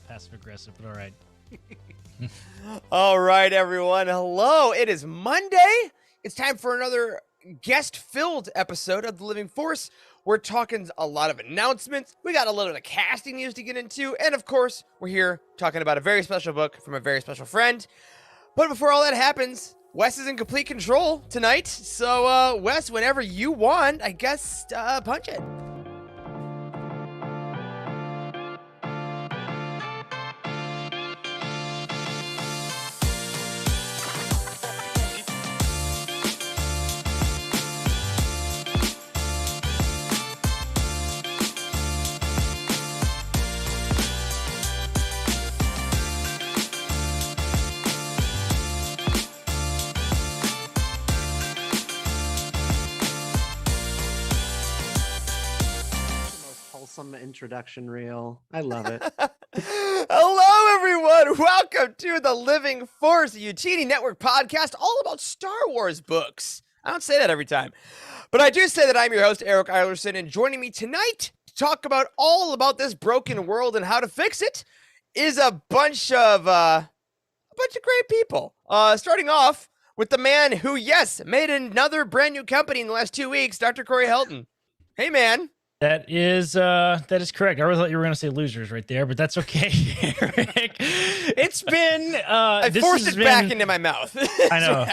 Passive aggressive, but all right. All right, everyone. Hello. It is Monday. It's time for another guest-filled episode of The Living Force. We're talking a lot of announcements. We got a little bit of casting news to get into. And, of course, we're here talking about a very special book from a very special friend. But before all that happens, Wes is in complete control tonight. So, Wes, whenever you want, I guess, punch it. Introduction reel. I love it. Hello, everyone. Welcome to the Living Force, a Youtini Network podcast all about Star Wars books. I don't say that every time, but I do say that I'm your host, Eric Eilerson, and joining me tonight to talk about all about this broken world and how to fix it is a bunch of great people. Starting off with the man who, yes, made another brand new company in the last 2 weeks, Dr. Corey Helton. Hey, man. That is correct. I really thought you were going to say losers right there, but that's okay, Eric. It's been I forced it back into my mouth. I know.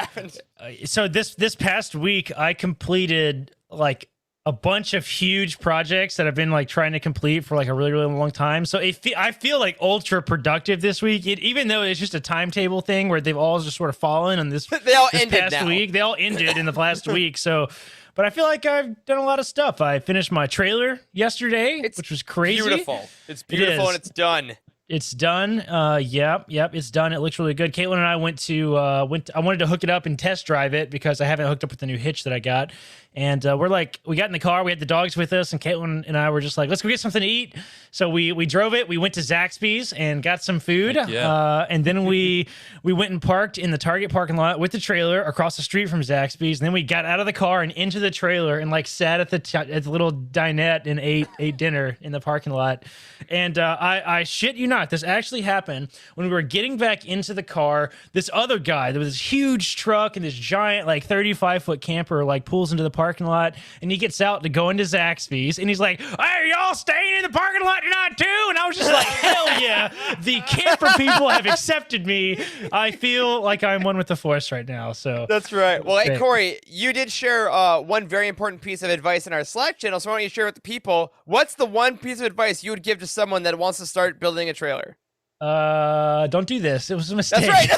So this past week, I completed like a bunch of huge projects that I've been like trying to complete for like a really, really long time. So I feel like ultra productive this week, even though it's just a timetable thing where they've all just sort of fallen on this. They all this ended past now. week. They all ended in the last week. So. But I feel like I've done a lot of stuff. I finished my trailer yesterday, which was crazy. Beautiful. It's beautiful and it's done. It's done. Yep, it's done. It looks really good. Caitlin and I went to I wanted to hook it up and test drive it because I haven't hooked up with the new hitch that I got. And we got in the car, we had the dogs with us, and Caitlin and I were just like, let's go get something to eat. So we drove it. We went to Zaxby's and got some food. And then we went and parked in the Target parking lot with the trailer across the street from Zaxby's. And then we got out of the car and into the trailer and like sat at the little dinette and ate dinner in the parking lot. And I shit you not, this actually happened when we were getting back into the car. This other guy, there was this huge truck and this giant like 35-foot camper like pulls into the parking lot, and he gets out to go into Zaxby's, and he's like, "Hey, y'all staying in the parking lot tonight too?" And I was just like, "Hell yeah!" The camper people have accepted me. I feel like I'm one with the Force right now. So that's right. Well, hey Corey, you did share one very important piece of advice in our Slack channel. So why don't you share with the people? What's the one piece of advice you would give to someone that wants to start building a trailer? Don't do this. It was a mistake. That's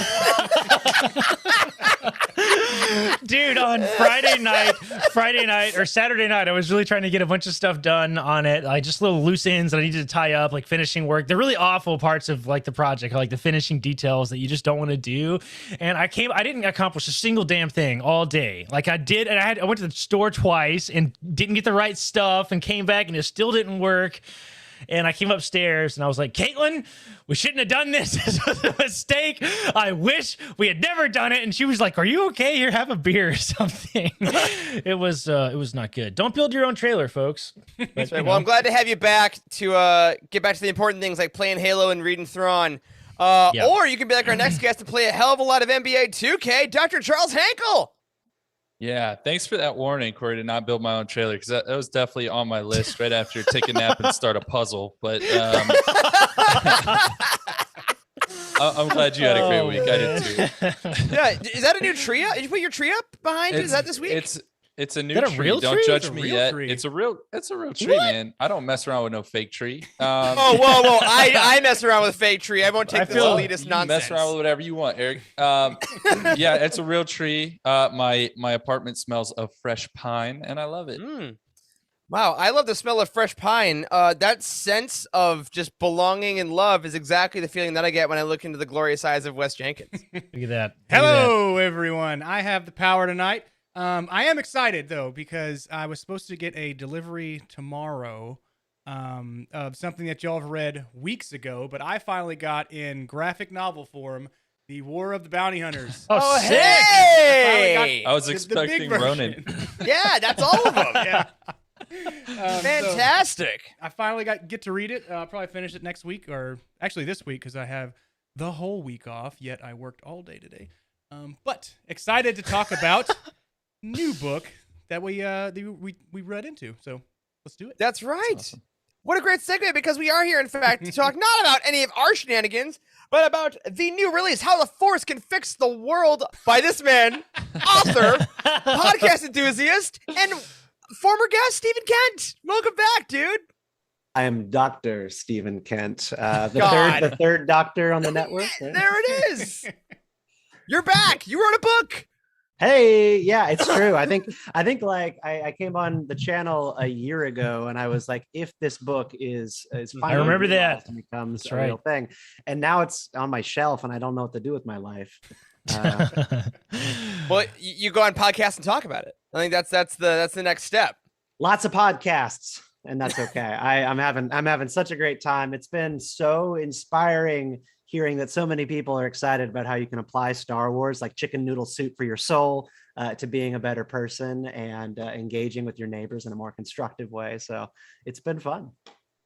right. Dude, on Friday night or Saturday night, I was really trying to get a bunch of stuff done on it. Like just little loose ends that I needed to tie up, like finishing work. The really awful parts of like the project, like the finishing details that you just don't want to do. And I didn't accomplish a single damn thing all day. Like I did, and I went to the store twice and didn't get the right stuff and came back and it still didn't work. And I came upstairs and I was like, "Caitlin, we shouldn't have done this. This was a mistake. I wish we had never done it." And she was like, "Are you okay? Here, have a beer or something." It was not good. Don't build your own trailer, folks. But, that's right. Well, I'm glad to have you back to get back to the important things like playing Halo and reading Thrawn. Or you can be like our next guest and play a hell of a lot of NBA 2K, Dr. Charles Hankel. Yeah, thanks for that warning, Corey, to not build my own trailer, because that was definitely on my list right after take a nap and start a puzzle. But I'm glad you had a great week. I did too. Yeah, is that a new tree? Did you put your tree up behind? Is that this week? It's a new tree. Real Don't tree? judge me yet. Tree. It's a real tree, man. I don't mess around with no fake tree. Whoa! I mess around with a fake tree. I won't take this elitist nonsense. Mess around with whatever you want, Eric. Yeah, it's a real tree. My apartment smells of fresh pine, and I love it. Wow, I love the smell of fresh pine. That sense of just belonging and love is exactly the feeling that I get when I look into the glorious eyes of Wes Jenkins. Look at that. Hello, everyone. I have the power tonight. I am excited, though, because I was supposed to get a delivery tomorrow of something that y'all have read weeks ago, but I finally got in graphic novel form The War of the Bounty Hunters. Oh, sick. Hey! I was expecting Ronin. Yeah, that's all of them. Yeah. Fantastic. So I finally get to read it. I'll probably finish it next week, or actually this week, because I have the whole week off, yet I worked all day today. But excited to talk about new book that we read into. So let's do it. That's right. That's awesome. What a great segue, because we are here, in fact, to talk not about any of our shenanigans, but about the new release, How the Force Can Fix the World, by this man, author, podcast enthusiast, and former guest, Stephen Kent. Welcome back, dude. I am Dr. Stephen Kent, the third doctor on the network. There it is. You're back. You wrote a book. Hey, yeah, it's true. I think like I came on the channel a year ago and I was like, if this book is finally I remember that and becomes That's a real thing. And now it's on my shelf and I don't know what to do with my life. Well, you go on podcast and talk about it. I think that's the next step. Lots of podcasts, and that's okay. I'm having such a great time. It's been so inspiring hearing that so many people are excited about how you can apply Star Wars, like chicken noodle soup for your soul, to being a better person and engaging with your neighbors in a more constructive way. So it's been fun.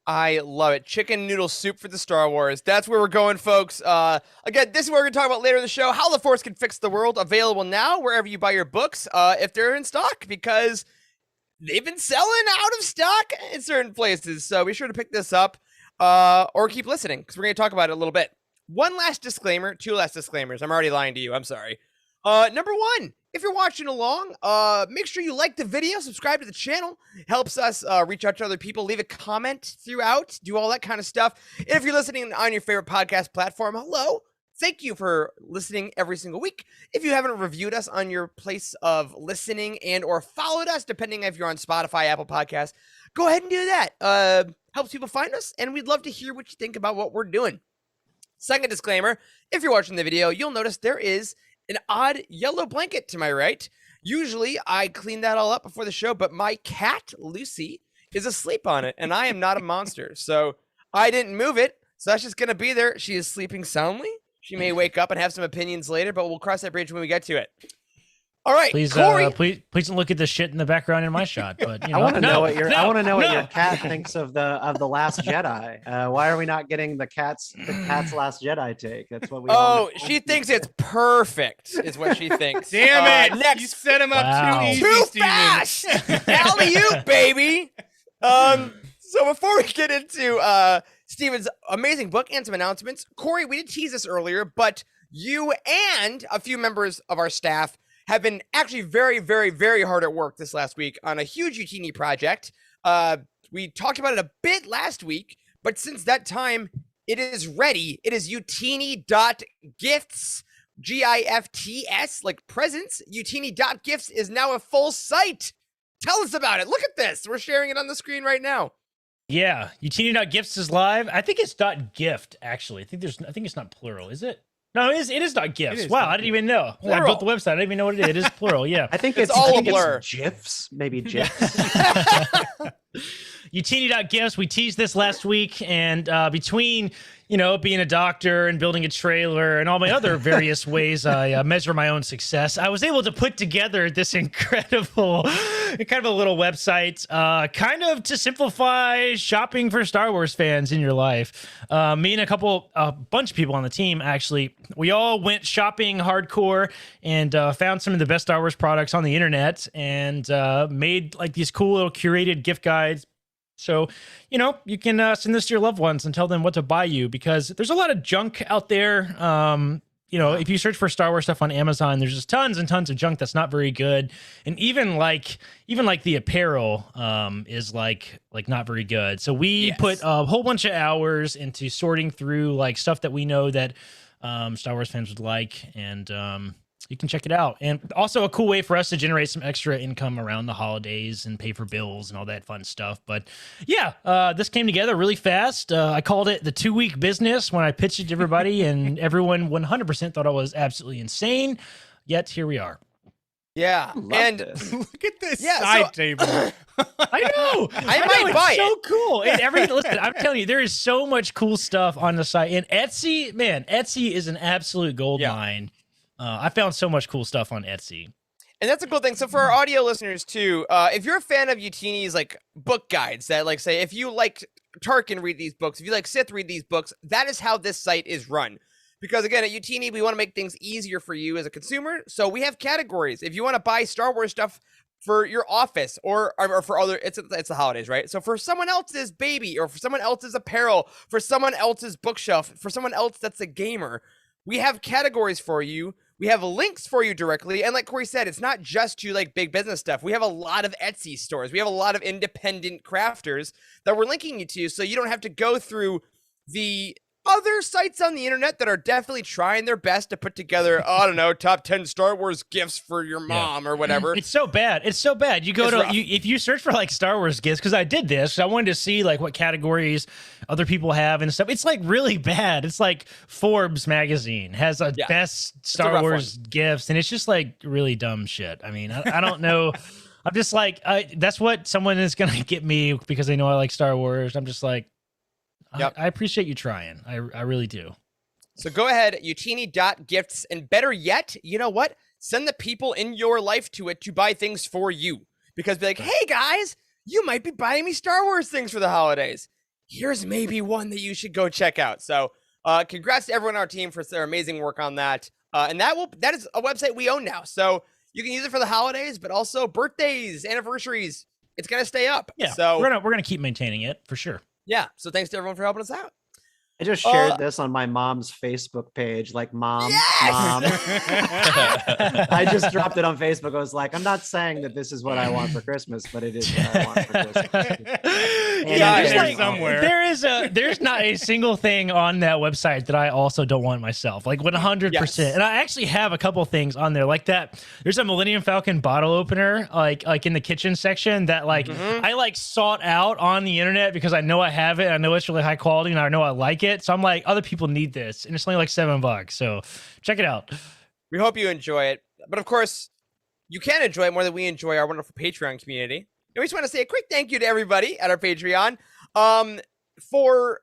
I love it. Chicken noodle soup for the Star Wars. That's where we're going, folks. Again, this is what we're going to talk about later in the show. How the Force Can Fix the World. Available now wherever you buy your books, if they're in stock, because they've been selling out of stock in certain places. So be sure to pick this up or keep listening because we're going to talk about it a little bit. One last disclaimer, two last disclaimers. I'm already lying to you. I'm sorry. Number one, if you're watching along, make sure you like the video, subscribe to the channel. Helps us reach out to other people. Leave a comment throughout. Do all that kind of stuff. And if you're listening on your favorite podcast platform, hello. Thank you for listening every single week. If you haven't reviewed us on your place of listening and or followed us, depending if you're on Spotify, Apple Podcasts, go ahead and do that. Helps people find us, and we'd love to hear what you think about what we're doing. Second disclaimer, if you're watching the video, you'll notice there is an odd yellow blanket to my right. Usually, I clean that all up before the show, but my cat, Lucy, is asleep on it, and I am not a monster, so I didn't move it, so that's just going to be there. She is sleeping soundly. She may wake up and have some opinions later, but we'll cross that bridge when we get to it. All right, Please, Corey. please don't look at the shit in the background in my shot. But you know, I want to know what your your cat thinks of the Last Jedi. Why are we not getting the cat's Last Jedi take? That's what we. Oh, she thinks it's perfect, is what she thinks. Damn it! Next, You set him up Wow. too easy, too Steven. fast. Alley-oop, baby. So before we get into Steven's amazing book and some announcements, Corey, we did tease this earlier, but you and a few members of our staff have been actually very, very, very hard at work this last week on a huge Youtini project. We talked about it a bit last week, but since that time, it is ready. It is Youtini.gifts, GIFTS, like presents. Youtini.gifts is now a full site. Tell us about it. Look at this. We're sharing it on the screen right now. Yeah, Youtini.gifts is live. I think it's .gift actually. I think it's not plural, is it? No, it is .gifts. is Wow, I didn't even know. I Plural. built the website. I didn't even know what it is. It is plural. Yeah. I think It's it's all I think a blur. It's GIFs, maybe GIFs. Youtini.gifts. We teased this last week, and between being a doctor and building a trailer and all my other various ways I measure my own success, I was able to put together this incredible, kind of a little website, kind of to simplify shopping for Star Wars fans in your life. Me and a bunch of people on the team, actually, we all went shopping hardcore and found some of the best Star Wars products on the internet and made like these cool little curated gift guides. So, you can send this to your loved ones and tell them what to buy you, because there's a lot of junk out there. If you search for Star Wars stuff on Amazon, there's just tons and tons of junk that's not very good. And even like the apparel is like not very good. So we put a whole bunch of hours into sorting through like stuff that we know that Star Wars fans would like, and you can check it out. And also a cool way for us to generate some extra income around the holidays and pay for bills and all that fun stuff. But yeah, this came together really fast. I called it the 2-week business when I pitched it to everybody, and everyone 100% thought I was absolutely insane. Yet here we are. Yeah. And Look at this Yeah, side table. I know. I might buy it's so it. cool. And listen, I'm telling you, there is so much cool stuff on the site. And Etsy, man, Etsy is an absolute gold mine. I found so much cool stuff on Etsy. And that's a cool thing. So for our audio listeners too, if you're a fan of Youtini's like book guides that like say if you like Tarkin read these books, if you like Sith read these books, that is how this site is run. Because again, at Youtini, we want to make things easier for you as a consumer. So we have categories. If you want to buy Star Wars stuff for your office or for other, it's the holidays, right? So for someone else's baby or for someone else's apparel, for someone else's bookshelf, for someone else that's a gamer, we have categories for you. We have links for you directly. And like Corey said, it's not just to like big business stuff. We have a lot of Etsy stores. We have a lot of independent crafters that we're linking you to. So you don't have to go through the other sites on the internet that are definitely trying their best to put together, I don't know, top 10 Star Wars gifts for your mom or whatever. It's so bad. It's so bad. You go if you search for like Star Wars gifts, because I did this, I wanted to see like what categories other people have and stuff. It's like really bad. It's like Forbes magazine has a best Star Wars gifts, and it's just like really dumb shit. I mean, I don't know. I'm just like, that's what someone is gonna get me because they know I like Star Wars. I'm just like, I appreciate you trying. I really do. So go ahead, Youtini.gifts, and better yet, you know what? Send the people in your life to it to buy things for you. Because be like, hey guys, you might be buying me Star Wars things for the holidays. Here's maybe one that you should go check out. So congrats to everyone on our team for their amazing work on that. And that is a website we own now. So you can use it for the holidays, but also birthdays, anniversaries, it's gonna stay up. Yeah, So we're gonna keep maintaining it for sure. yeah. So thanks to everyone for helping us out. I just shared this on my mom's Facebook page, like mom. I just dropped it on Facebook. I was like, I'm not saying that this is what I want for Christmas, but it is what I want for Christmas. Yeah, there's like, somewhere. there's not a single thing on that website that I also don't want myself. Like 100%. Yes. And I actually have a couple things on there like that. There's a Millennium Falcon bottle opener, like in the kitchen section that like I like sought out on the internet because I know I have it. I know it's really high quality and I know I like it. So I'm like, other people need this, and it's only like $7. So check it out. We hope you enjoy it. But of course, you can enjoy it more than we enjoy our wonderful Patreon community. And we just want to say a quick thank you to everybody at our Patreon for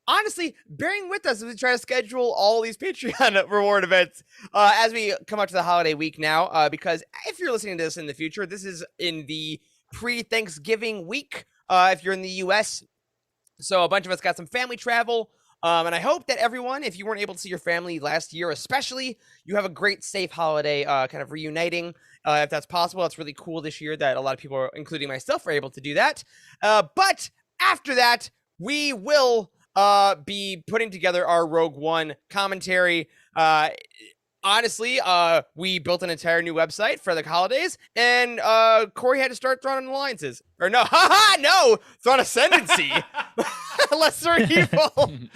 honestly bearing with us as we try to schedule all these Patreon reward events as we come up to the holiday week now. Because if you're listening to this in the future, this is in the pre-Thanksgiving week if you're in the U.S. So a bunch of us got some family travel. And I hope that everyone, if you weren't able to see your family last year, especially, you have a great, safe holiday kind of reuniting. If that's possible, it's really cool this year that a lot of people, including myself, are able to do that. But after that, we will be putting together our Rogue One commentary. Honestly, we built an entire new website for the holidays, and Corey had to start throwing alliances. Or no, no, throwing ascendancy. Lesser evil. Some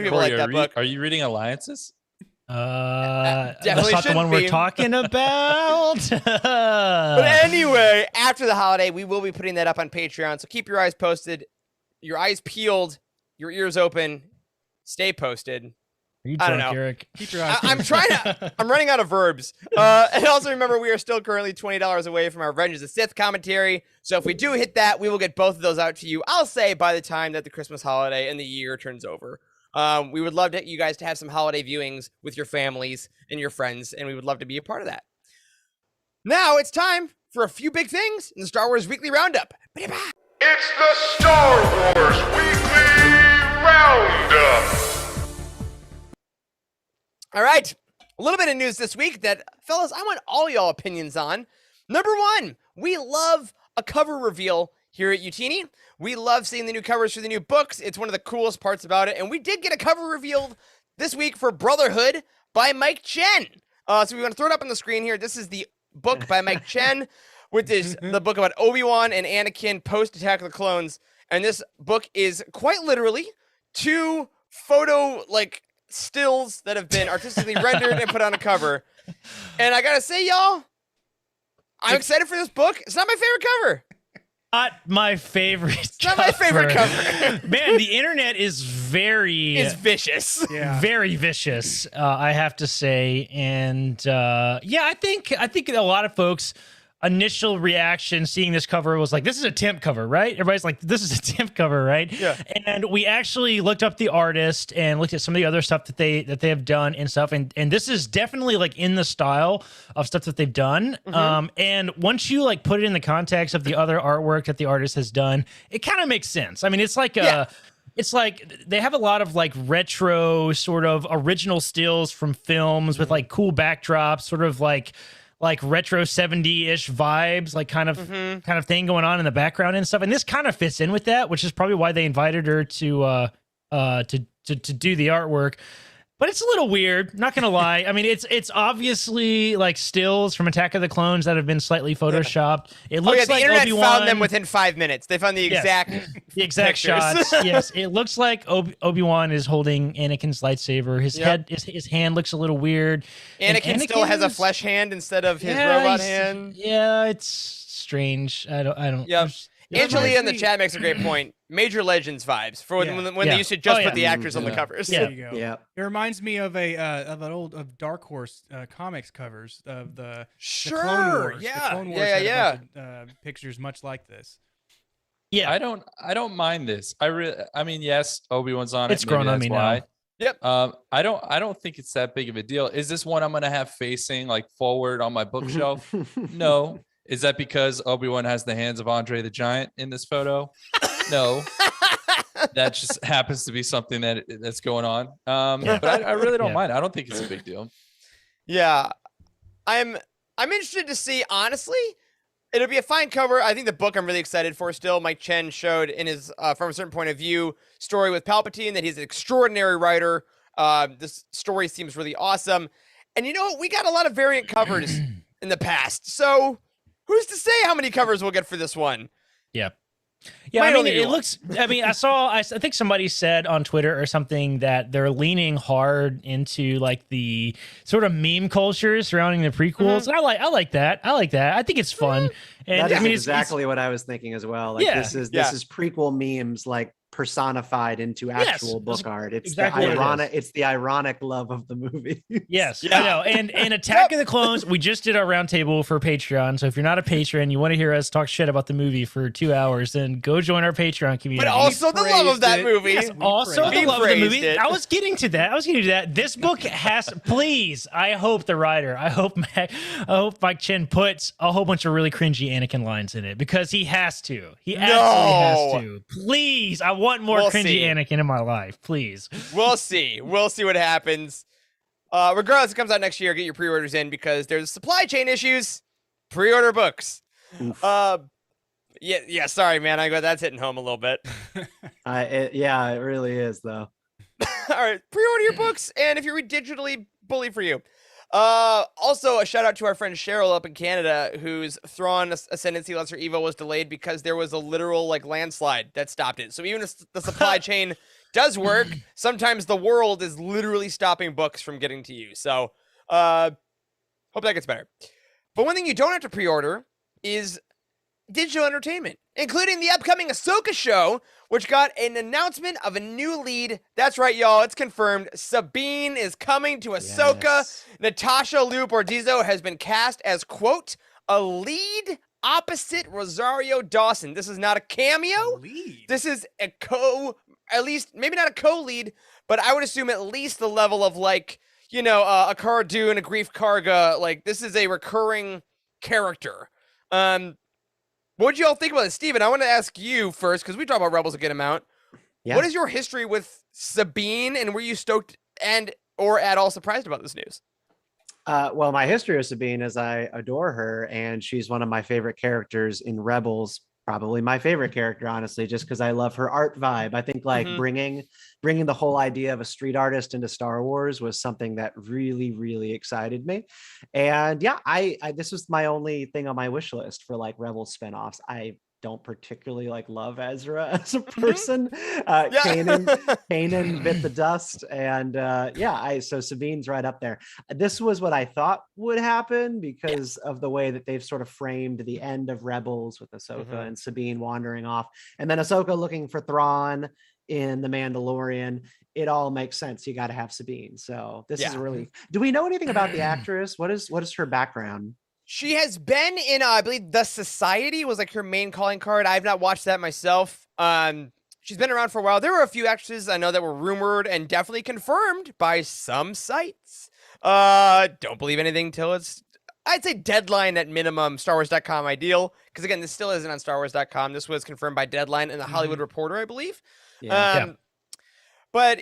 people Corey, like that book. Are you reading Alliances? That's Definitely not the shouldn't one we're be. talking about. But anyway, after the holiday, we will be putting that up on Patreon. So keep your eyes posted, your eyes peeled, your ears open. Stay posted. Are you I don't drunk, know. Eric? Keep your eyes. I'm trying to. I'm running out of verbs. And also remember, we are still currently $20 away from our Revenge of the Sith commentary. So if we do hit that, we will get both of those out to you. I'll say by the time that the Christmas holiday and the year turns over. We would love you guys to have some holiday viewings with your families and your friends, and we would love to be a part of that. Now it's time for a few big things in the Star Wars Weekly Roundup. It's the Star Wars Weekly Roundup. All right, a little bit of news this week that, fellas, I want all y'all opinions on. Number one, we love a cover reveal here at Youtini. We love seeing the new covers for the new books. It's one of the coolest parts about it. And we did get a cover revealed this week for Brotherhood by Mike Chen. So we want to throw it up on the screen here. This is the book by Mike Chen, which is the book about Obi-Wan and Anakin post-Attack of the Clones. And this book is quite literally two photo, stills that have been artistically rendered and put on a cover. And I gotta say, y'all, I'm excited for this book. It's not my favorite cover. Not my favorite. It's not my favorite cover. Man, the internet is very It's vicious. Yeah. very vicious, I have to say. And I think a lot of folks' initial reaction seeing this cover was like, this is a temp cover, right? Everybody's like, this is a temp cover, right? Yeah. And we actually looked up the artist and looked at some of the other stuff that they have done and stuff. And this is definitely like in the style of stuff that they've done. And once you like put it in the context of the other artwork that the artist has done, it kind of makes sense. I mean, it's like it's like they have a lot of like retro sort of original stills from films with like cool backdrops, sort of like retro 70-ish vibes, like kind of thing going on in the background and stuff. And this kind of fits in with that, which is probably why they invited her to do the artwork. But it's a little weird, not gonna lie. I mean, it's obviously like stills from Attack of the Clones that have been slightly photoshopped. It looks the like internet Obi-Wan found them within 5 minutes. They found the exact exact pictures. shots. Yes, it looks like Obi-Wan is holding Anakin's lightsaber. His head, his hand looks a little weird. And Anakin still has a Anakin's- flesh hand instead of his robot hand. Yeah, it's strange. I don't. Yep. it Angelia in the me- chat makes a great point. Major Legends vibes for when, Yeah. when they Yeah. used to just Oh, put yeah. the actors on the Yeah. covers. Yeah. There you go. Yeah. It reminds me of of Dark Horse comics covers of the Clone Sure. Wars. The Yeah. Clone Wars Yeah. had Yeah. a bunch of, pictures much like this. Yeah, I don't mind this. I mean, yes, Obi-Wan's on it. It's grown maybe on that's me why. now. Yep. I don't think it's that big of a deal. Is this one I'm gonna have facing like forward on my bookshelf? No. Is that because Obi-Wan has the hands of Andre the Giant in this photo? No. That just happens to be something that's going on. But I really don't Yeah. mind. I don't think it's a big deal. Yeah. I'm interested to see, honestly, it'll be a fine cover. I think the book I'm really excited for still. Mike Chen showed in his, from a certain point of view, story with Palpatine that he's an extraordinary writer. This story seems really awesome. And you know what? We got a lot of variant covers in the past. So who's to say how many covers we'll get for this one? Yeah. Yeah, Might I mean, only be it one. looks. I mean, I think somebody said on Twitter or something that they're leaning hard into like the sort of meme culture surrounding the prequels. And I like that. I like that. I think it's fun. And That is I mean, exactly what I was thinking as well. Like Yeah. this is Yeah. prequel memes like personified into actual that's book art. It's exactly the what it ironic. It's the ironic love of the movie. Yes, Yeah. I know. And Attack of the Clones, we just did our roundtable for Patreon. So if you're not a patron, you want to hear us talk shit about the movie for 2 hours, then go join our Patreon community. But also the love of that praised it. movie. Yes, also praised the it. love of the We movie. praised it. I was getting to that. This book has, please. I hope the writer. I hope Mike Chen puts a whole bunch of really cringy Anakin lines in it because he has to. He absolutely has to. Please, I want more We'll cringy see. Anakin in my life. Please. We'll see. We'll see what happens. Regardless, it comes out next year. Get your pre-orders in because there's supply chain issues. Pre-order books. Oof. Yeah. Sorry, man. That's hitting home a little bit. Yeah, it really is though. All right, pre-order your books, and if you read digitally, bully for you. Also, a shout out to our friend Cheryl up in Canada, whose Thrawn Ascendancy Lesser Evil was delayed because there was a literal landslide that stopped it. So even if the supply chain does work, sometimes the world is literally stopping books from getting to you. So, hope that gets better. But one thing you don't have to pre-order is digital entertainment, including the upcoming Ahsoka show, which got an announcement of a new lead. That's right, y'all. It's confirmed. Sabine is coming to Ahsoka. Yes. Natasha Liu Bordizzo has been cast as, quote, a lead opposite Rosario Dawson. This is not a cameo. Lead. This is a at least, maybe not a co-lead, but I would assume at least the level of a Cara Dune, a Grief Karga. This is a recurring character. What did you all think about this? Steven, I want to ask you first, because we talk about Rebels a good amount. Yeah. What is your history with Sabine, and were you stoked or at all surprised about this news? Well, my history with Sabine is I adore her, and she's one of my favorite characters in Rebels. Probably my favorite character, honestly, just because I love her art vibe. I think bringing the whole idea of a street artist into Star Wars was something that really, really excited me. And yeah, I this was my only thing on my wish list for Rebels spinoffs. I don't particularly love Ezra as a person. Kanan bit the dust, and so Sabine's right up there. This was what I thought would happen because of the way that they've sort of framed the end of Rebels with Ahsoka and Sabine wandering off, and then Ahsoka looking for Thrawn in The Mandalorian. It all makes sense. You got to have Sabine. So this is really. Do we know anything about the actress? What is her background? She has been in, I believe, The Society was her main calling card. I've not watched that myself. She's been around for a while. There were a few actresses I know that were rumored and definitely confirmed by some sites. Don't believe anything till it's, I'd say, deadline at minimum, StarWars.com ideal. Because again, this still isn't on StarWars.com. This was confirmed by Deadline and The Hollywood Reporter, I believe. But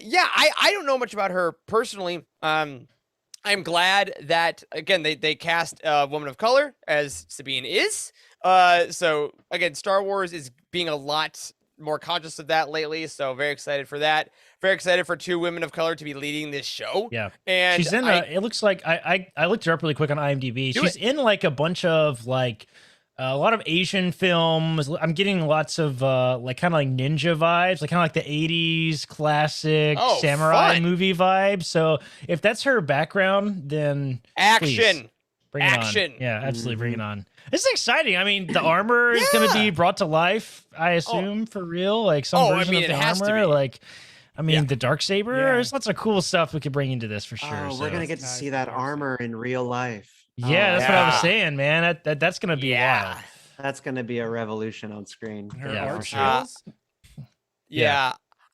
yeah, I don't know much about her personally. I'm glad that, again, they cast a woman of color as Sabine is. So, again, Star Wars is being a lot more conscious of that lately. So, very excited for that. Very excited for 2 women of color to be leading this show. Yeah. And she's in, it looks like, I looked her up really quick on IMDb. She's in a bunch of a lot of Asian films. I'm getting lots of kind of ninja vibes, kind of like the 80s classic samurai movie vibe. So if that's her background, then action. Bring it on. Yeah, absolutely bring it on. This is exciting. I mean, the armor is going to be brought to life, I assume, for real. Some version of the armor. The Darksaber. There's lots of cool stuff we could bring into this for sure. We're going to get to see that armor in real life. Yeah, that's what I was saying, man. That's going to be wild. That's going to be a revolution on screen. For sure.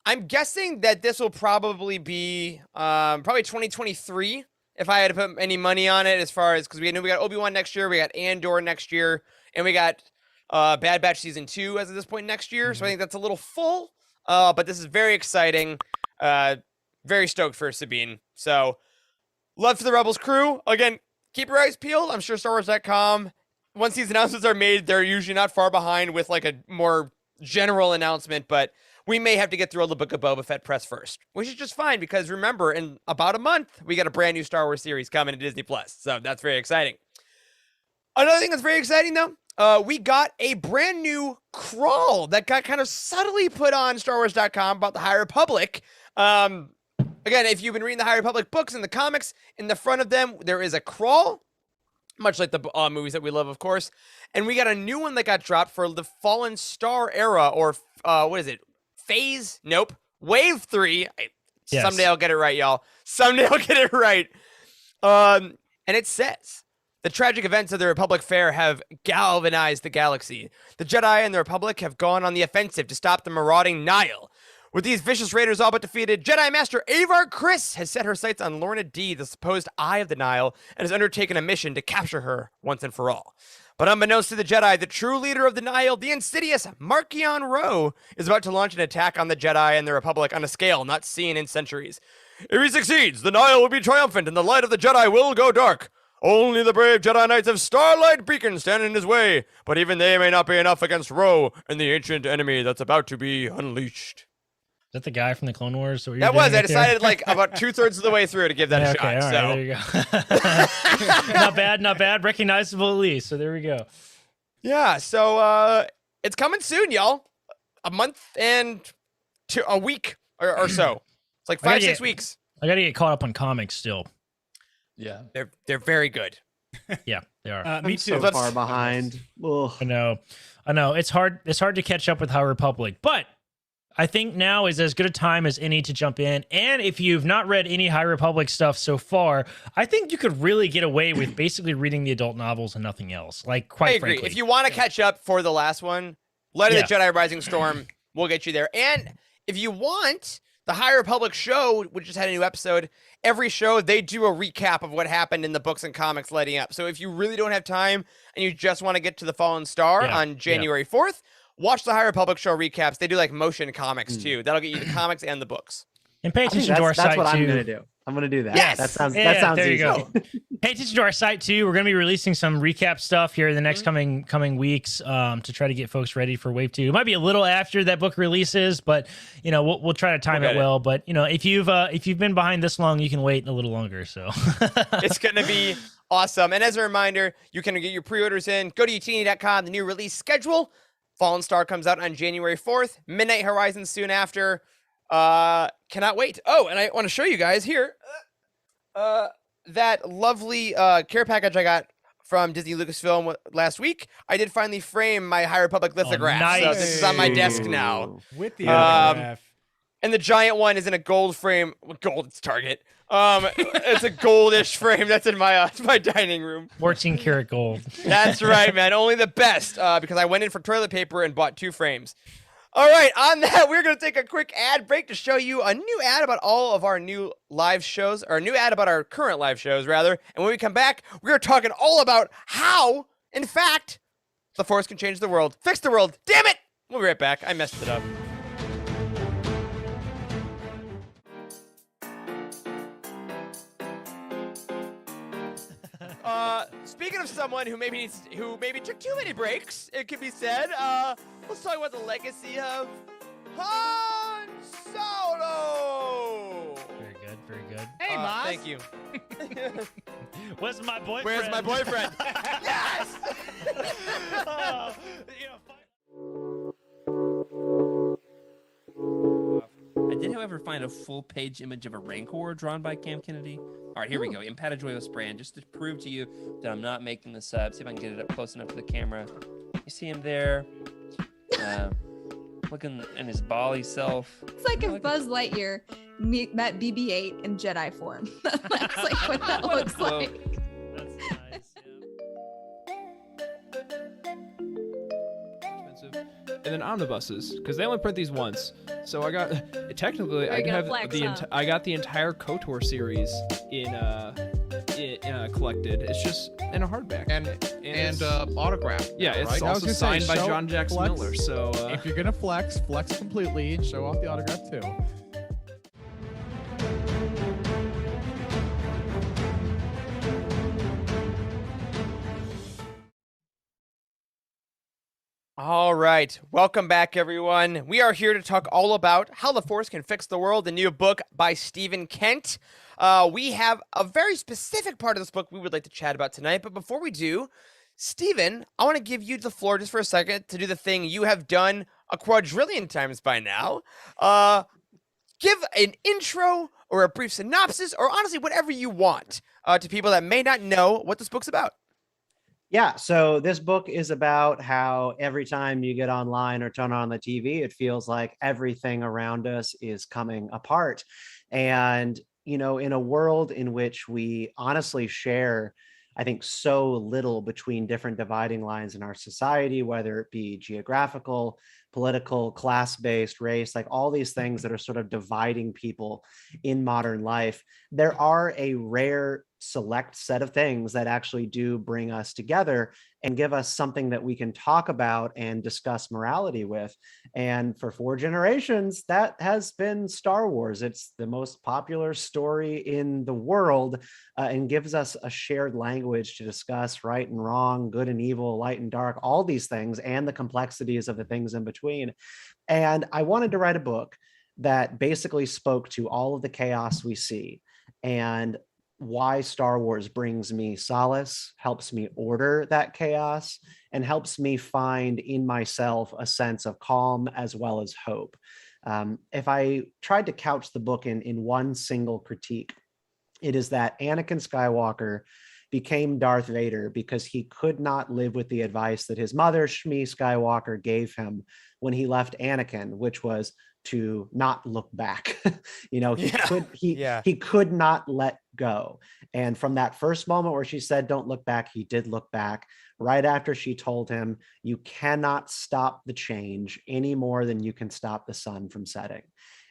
I'm guessing that this will probably be probably 2023 if I had to put any money on it, as far as, because we got Obi-Wan next year, we got Andor next year, and we got Bad Batch Season 2 as of this point next year. So I think that's a little full, but this is very exciting. Very stoked for Sabine. So love for the Rebels crew. Again, keep your eyes peeled. I'm sure StarWars.com once these announcements are made, they're usually not far behind with like a more general announcement, but we may have to get through all the Book of Boba Fett press first, which is just fine because remember, in about a month, we got a brand new Star Wars series coming to Disney Plus. So that's very exciting. Another thing that's very exciting, though, we got a brand new crawl that got kind of subtly put on StarWars.com about the High Republic. Again, if you've been reading the High Republic books and the comics, in the front of them, there is a crawl, much like the movies that we love, of course. And we got a new one that got dropped for the Fallen Star era, or what is it? Phase? Nope. Wave 3. Yes. Someday I'll get it right, y'all. Someday I'll get it right. And it says, the tragic events of the Republic Fair have galvanized the galaxy. The Jedi and the Republic have gone on the offensive to stop the marauding Nihil. With these vicious raiders all but defeated, Jedi Master Avar Kriss has set her sights on Lorna Dee, the supposed Eye of the Nile, and has undertaken a mission to capture her once and for all. But unbeknownst to the Jedi, the true leader of the Nile, the insidious Marchion Ro, is about to launch an attack on the Jedi and the Republic on a scale not seen in centuries. If he succeeds, the Nile will be triumphant and the light of the Jedi will go dark. Only the brave Jedi Knights of Starlight Beacon stand in his way, but even they may not be enough against Ro and the ancient enemy that's about to be unleashed. Is that the guy from the Clone Wars? That was. I decided like about 2/3 of the way through to give that a shot. All right, So there you go. Not bad, not bad. Recognizable at least. So there we go. yeah, so it's coming soon, y'all. A month and a week or so. It's like 5-6 weeks. I gotta get caught up on comics still. Yeah. They're very good. Yeah, they are. Me So too. far behind. Ugh. I know. It's hard to catch up with High Republic, but I think now is as good a time as any to jump in. And if you've not read any High Republic stuff so far, I think you could really get away with basically reading the adult novels and nothing else. Like, quite I agree. frankly. If you want to catch up for the last one, Light of the Jedi Rising Storm will get you there. And if you want, the High Republic show, which just had a new episode, every show they do a recap of what happened in the books and comics leading up. So if you really don't have time and you just want to get to the Fallen Star on January 4th, watch the High Republic show recaps. They do like motion comics too. That'll get you the comics and the books. And pay attention to our site That's what too. I'm going to do. I'm going to do that. Yes! That sounds There you easy. go. Pay attention to our site too. We're going to be releasing some recap stuff here in the next coming weeks to try to get folks ready for Wave 2. It might be a little after that book releases, but we'll try to time it well. But if you've been behind this long, you can wait a little longer. So It's going to be awesome. And as a reminder, you can get your pre-orders in. Go to Youtini.com, the new release schedule. Fallen Star comes out on January 4th. Midnight Horizon soon after. Cannot wait. Oh, and I want to show you guys here that lovely care package I got from Disney Lucasfilm last week. I did finally frame my High Republic lithograph. nice. So this is on my desk now. With the autograph. And the giant one is in a gold frame. Gold, it's Target. It's a goldish frame that's in my dining room. 14 karat gold. That's right, man. Only the best because I went in for toilet paper and bought 2 frames. All right, on that, we're going to take a quick ad break to show you a new ad about all of our new live shows, or a new ad about our current live shows, rather. And when we come back, we're talking all about how, in fact, the Force can change the world. Fix the world. Damn it! We'll be right back. I messed it up. Speaking of someone who maybe took too many breaks, it could be said, let's talk about the legacy of Han Solo. Very good. Hey, Maz. Thank you. Where's my boyfriend? Where's my boyfriend? Yes. I did, however, find a full-page image of a Rancor drawn by Cam Kennedy. All right, here we go. Impadajoyos brand, just to prove to you that I'm not making this up. See if I can get it up close enough to the camera. You see him there, looking in his Bali self. It's like if Buzz Lightyear met BB-8 in Jedi form. That's like what that What a looks quote. like. That's nice. Expensive. And then omnibuses, because they only print these once. So I got technically You're I gonna have flex, the huh? I got the entire KOTOR series in collected. It's just in a hardback. And it's- autograph. yeah, it's right? I was also gonna say, signed by show- John Jackson flex. Miller. So If you're gonna flex completely and show off the autograph too. All right. Welcome back, everyone. We are here to talk all about How the Force Can Fix the World, the new book by Stephen Kent. We have a very specific part of this book we would like to chat about tonight. But before we do, Stephen, I want to give you the floor just for a second to do the thing you have done a quadrillion times by now. Give an intro or a brief synopsis, or honestly, whatever you want to people that may not know what this book's about. Yeah, so this book is about how every time you get online or turn on the TV, it feels like everything around us is coming apart. And, in a world in which we honestly share, I think, so little between different dividing lines in our society, whether it be geographical, political, class-based, race, like all these things that are sort of dividing people in modern life, there are a rare select set of things that actually do bring us together and give us something that we can talk about and discuss morality with. And for 4 generations, that has been Star Wars. It's the most popular story in the world, and gives us a shared language to discuss right and wrong, good and evil, light and dark, all these things, and the complexities of the things in between. And I wanted to write a book that basically spoke to all of the chaos we see and why Star Wars brings me solace, helps me order that chaos, and helps me find in myself a sense of calm as well as hope. If I tried to couch the book in one single critique, it is that Anakin Skywalker became Darth Vader because he could not live with the advice that his mother, Shmi Skywalker, gave him when he left Anakin, which was to not look back. He could not let go. And from that first moment where she said, "Don't look back," he did look back. Right after she told him, "You cannot stop the change any more than you can stop the sun from setting."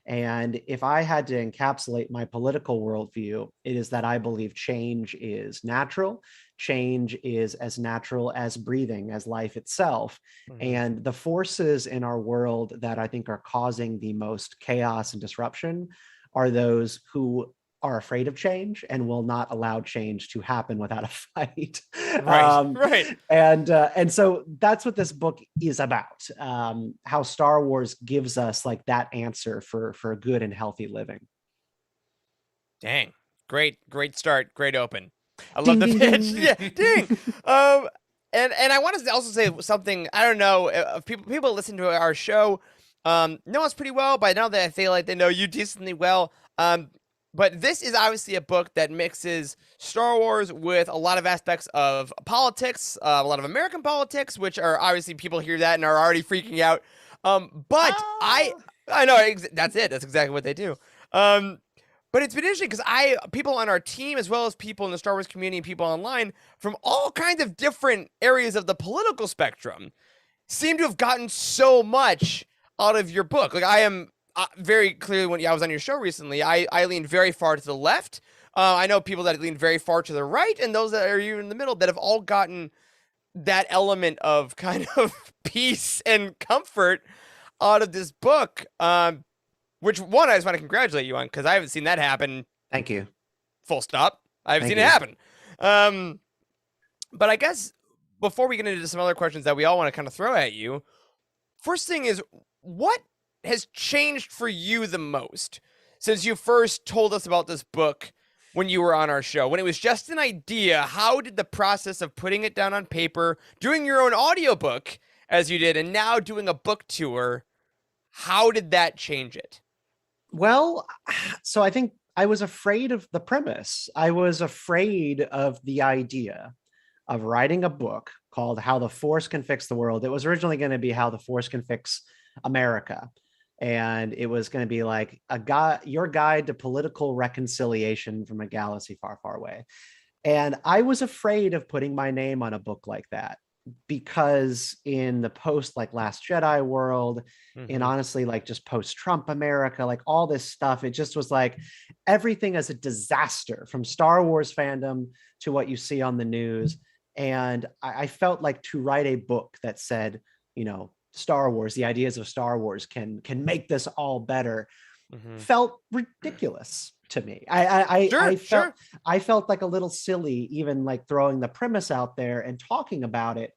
And if I had to encapsulate my political worldview, it is that I believe change is natural. Change is as natural as breathing, as life itself. Mhm. And the forces in our world that I think are causing the most chaos and disruption are those who are afraid of change and will not allow change to happen without a fight. Right. And so that's what this book is about. How Star Wars gives us like that answer for a good and healthy living. Dang. Great start. Great open. I Ding, love the ding, pitch. ding. Yeah, ding. And I want to also say something. I don't know if people listen to our show know us pretty well, but now that I feel like they know you decently well. But this is obviously a book that mixes Star Wars with a lot of aspects of politics, a lot of American politics, which are obviously people hear that and are already freaking out. I know that's it. That's exactly what they do. But it's been interesting because people on our team, as well as people in the Star Wars community and people online from all kinds of different areas of the political spectrum, seem to have gotten so much out of your book. Like I am very clearly, when I was on your show recently, I leaned very far to the left. I know people that lean very far to the right, and those that are even in the middle that have all gotten that element of kind of peace and comfort out of this book. Which one I just want to congratulate you on, because I haven't seen that happen. Thank you. Full stop. I haven't Thank seen you. it happen. But I guess before we get into some other questions that we all want to kind of throw at you, first thing is, what has changed for you the most since you first told us about this book when you were on our show? When it was just an idea, how did the process of putting it down on paper, doing your own audiobook as you did, and now doing a book tour, how did that change it? Well, so I think I was afraid of the premise. I was afraid of the idea of writing a book called How the Force Can Fix the World. It was originally going to be How the Force Can Fix America. And it was going to be like your guide to political reconciliation from a galaxy far, far away. And I was afraid of putting my name on a book like that, because in the post like Last Jedi world, and honestly like just post-Trump America, like all this stuff, it just was like everything is a disaster, from Star Wars fandom to what you see on the news. And I felt like to write a book that said, Star Wars, the ideas of Star Wars can make this all better, felt ridiculous to me. I felt like a little silly, even like throwing the premise out there and talking about it.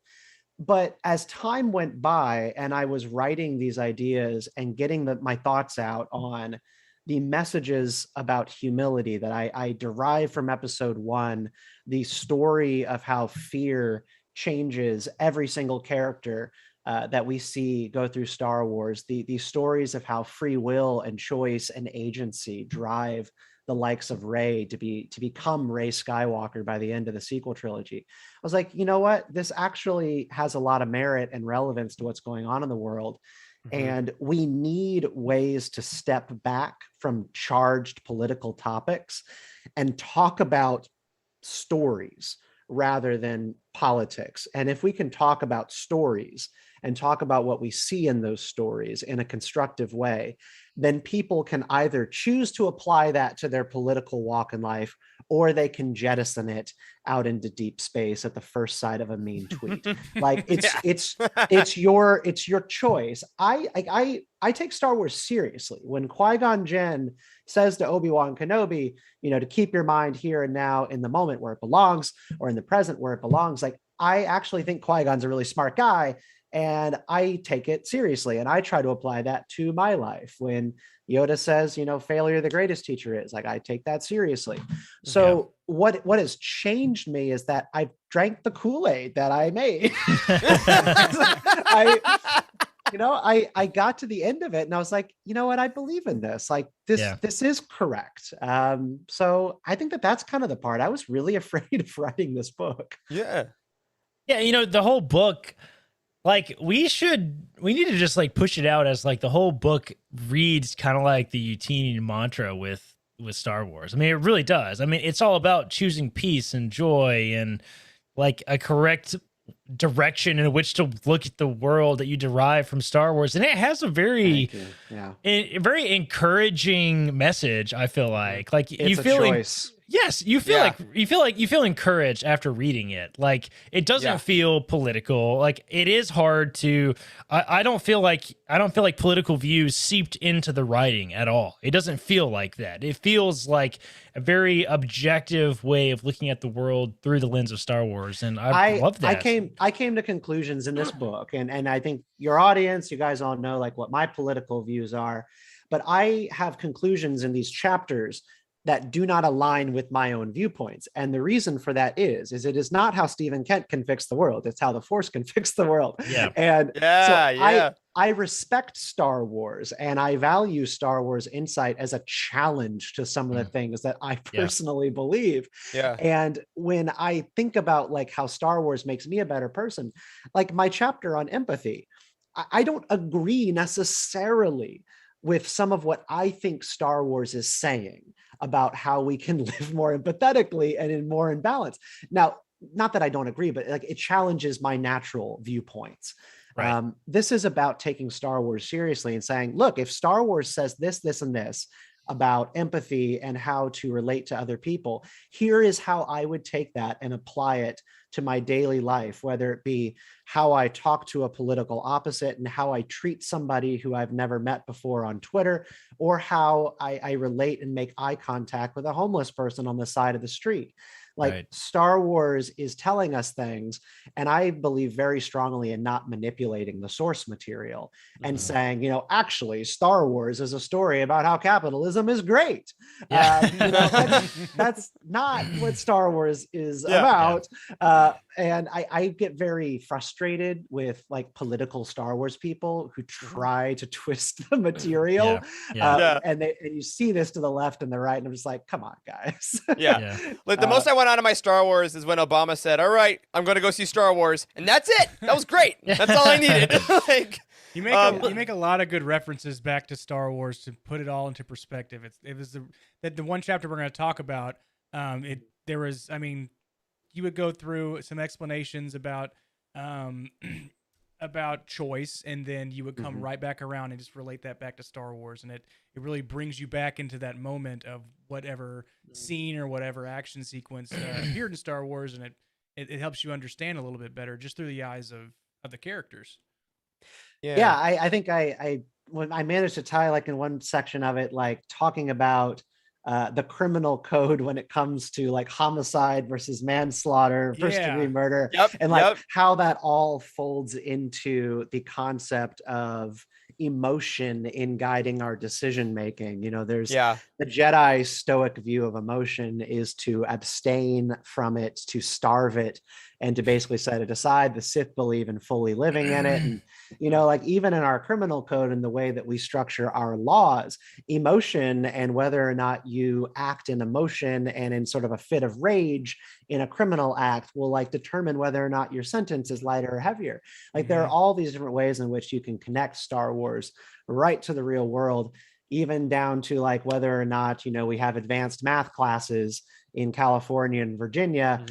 But as time went by and I was writing these ideas and getting my thoughts out on the messages about humility that I derive from episode 1, the story of how fear changes every single character that we see go through Star Wars, the stories of how free will and choice and agency drive the likes of Rey to become Rey Skywalker by the end of the sequel trilogy. I was like, you know what? This actually has a lot of merit and relevance to what's going on in the world. And we need ways to step back from charged political topics and talk about stories rather than politics. And if we can talk about stories and talk about what we see in those stories in a constructive way, then people can either choose to apply that to their political walk in life, or they can jettison it out into deep space at the first sight of a mean tweet. Like it's your choice. I take Star Wars seriously. When Qui-Gon Jinn says to Obi-Wan Kenobi, to keep your mind here and now in the moment where it belongs, or in the present where it belongs, like, I actually think Qui-Gon's a really smart guy, and I take it seriously, and I try to apply that to my life. When Yoda says, failure the greatest teacher is, like, I take that seriously. So what has changed me is that I've drank the Kool-Aid that I made. I got to the end of it and I was like, you know what? I believe in this. Like, this is correct. So I think that's kind of the part. I was really afraid of writing this book. Yeah. Yeah. The whole book, like, we need to just like push it out as like the whole book reads kind of like the Youtini mantra with Star Wars. I mean, it really does. I mean, it's all about choosing peace and joy and like a correct direction in which to look at the world that you derive from Star Wars. And it has a very encouraging message. I feel like it's you feel choice. Yes, you feel encouraged after reading it. Like, it doesn't feel political. Like, it is hard to. I don't feel like political views seeped into the writing at all. It doesn't feel like that. It feels like a very objective way of looking at the world through the lens of Star Wars, and I love that. I came to conclusions in this book, and I think your audience, you guys all know like what my political views are, but I have conclusions in these chapters that do not align with my own viewpoints. And the reason for that is it is not how Stephen Kent can fix the world. It's how the Force can fix the world. Yeah. And I respect Star Wars, and I value Star Wars insight as a challenge to some of the things that I personally believe. Yeah. And when I think about like how Star Wars makes me a better person, like my chapter on empathy, I don't agree necessarily with some of what I think Star Wars is saying about how we can live more empathetically and in balance. Now, not that I don't agree, but like it challenges my natural viewpoints. Right. This is about taking Star Wars seriously and saying, look, if Star Wars says this, this, and this about empathy and how to relate to other people, here is how I would take that and apply it to my daily life, whether it be how I talk to a political opposite and how I treat somebody who I've never met before on Twitter, or how I relate and make eye contact with a homeless person on the side of the street. Like, Star Wars is telling us things, and I believe very strongly in not manipulating the source material and saying, actually, Star Wars is a story about how capitalism is great. That's not what Star Wars is about. And I get very frustrated with like political Star Wars people who try to twist the material. And you see this to the left and the right, and I'm just like, come on, guys. Like, the most I went out of my Star Wars is when Obama said, all right, I'm going to go see Star Wars. And that's it. That was great. That's all I needed. Like, you make a lot of good references back to Star Wars to put it all into perspective. It was the one chapter we're going to talk about. You would go through some explanations about choice, and then you would come right back around and just relate that back to Star Wars, and it really brings you back into that moment of whatever scene or whatever action sequence appeared in Star Wars, and it helps you understand a little bit better just through the eyes of the characters. I think when I managed to tie, like, in one section of it, like talking about the criminal code when it comes to like homicide versus manslaughter, first degree murder, and like how that all folds into the concept of emotion in guiding our decision making. You know, there's the Jedi Stoic view of emotion is to abstain from it, to starve it, and to basically set it aside. The Sith believe in fully living in it. And, you know, like even in our criminal code and the way that we structure our laws, emotion and whether or not you act in emotion and in sort of a fit of rage in a criminal act will like determine whether or not your sentence is lighter or heavier. Like there are all these different ways in which you can connect Star Wars right to the real world, even down to like whether or not, you know, we have advanced math classes in California and Virginia,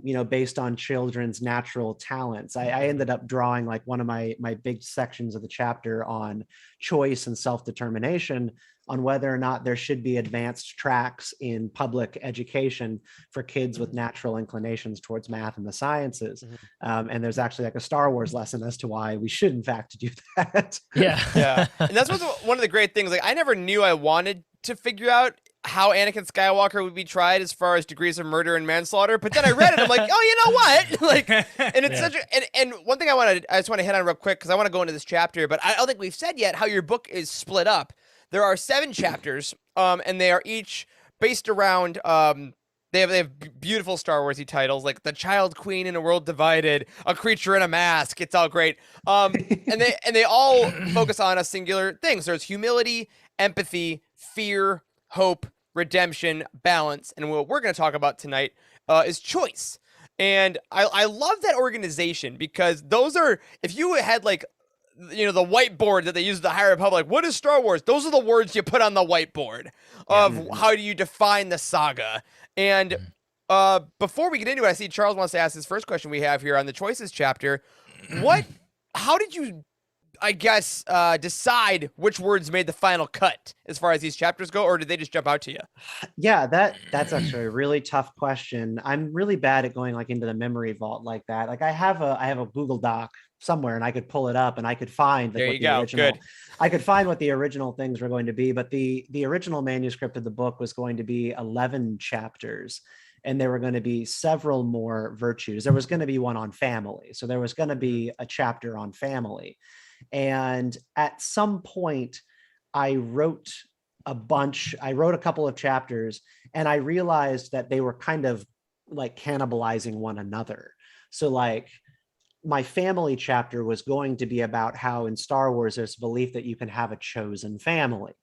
you know, based on children's natural talents. I ended up drawing like one of my big sections of the chapter on choice and self-determination, on whether or not there should be advanced tracks in public education for kids with natural inclinations towards math and the sciences. And there's actually like a Star Wars lesson as to why we should in fact do that. Yeah. And that's one of the great things. Like I never knew I wanted to figure out how Anakin Skywalker would be tried as far as degrees of murder and manslaughter, but then I read it, I'm like, oh, you know what? Like, and it's such a, and one thing I just want to hit on real quick, because I want to go into this chapter, but I don't think we've said yet how your book is split up. There are 7 chapters, and they are each based around, they have beautiful Star Warsy titles, like The Child Queen in a World Divided, A Creature in a Mask. It's all great. And they all focus on a singular thing. So it's humility, empathy, fear, hope, redemption, balance. And what we're going to talk about tonight is choice. And I love that organization, because those are, if you had like, you know, the whiteboard that they use at the High Republic, what is Star Wars? Those are the words you put on the whiteboard of how do you define the saga. And before we get into it, I see Charles wants to ask his first question we have here on the choices chapter. How did you, I guess, decide which words made the final cut as far as these chapters go, or did they just jump out to you? Yeah, that's actually a really tough question. I'm really bad at going like into the memory vault like that. Like I have a Google Doc somewhere and I could pull it up and I could find like, I could find what the original things were going to be, but the original manuscript of the book was going to be 11 chapters. And there were going to be several more virtues. There was going to be one on family. So there was going to be a chapter on family. And at some point I wrote a couple of chapters, and I realized that they were kind of like cannibalizing one another. So like my family chapter was going to be about how in Star Wars, there's belief that you can have a chosen family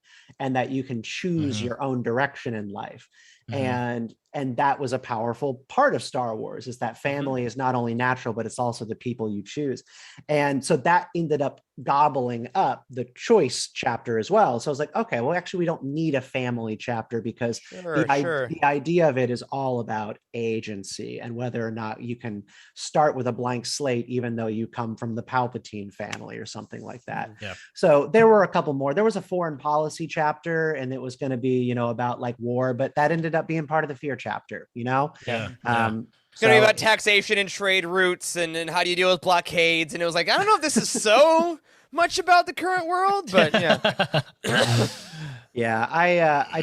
and that you can choose your own direction in life. And that was a powerful part of Star Wars, is that family is not only natural, but it's also the people you choose. And so that ended up gobbling up the choice chapter as well. So I was like, okay, well, actually, we don't need a family chapter, because the idea of it is all about agency and whether or not you can start with a blank slate, even though you come from the Palpatine family or something like that. So there were a couple more. There was a foreign policy chapter, and it was going to be, you know, about like war, but that ended up being part of the fear chapter, you know? It's going to be about taxation and trade routes and how do you deal with blockades. And it was like, I don't know if this is so much about the current world, but I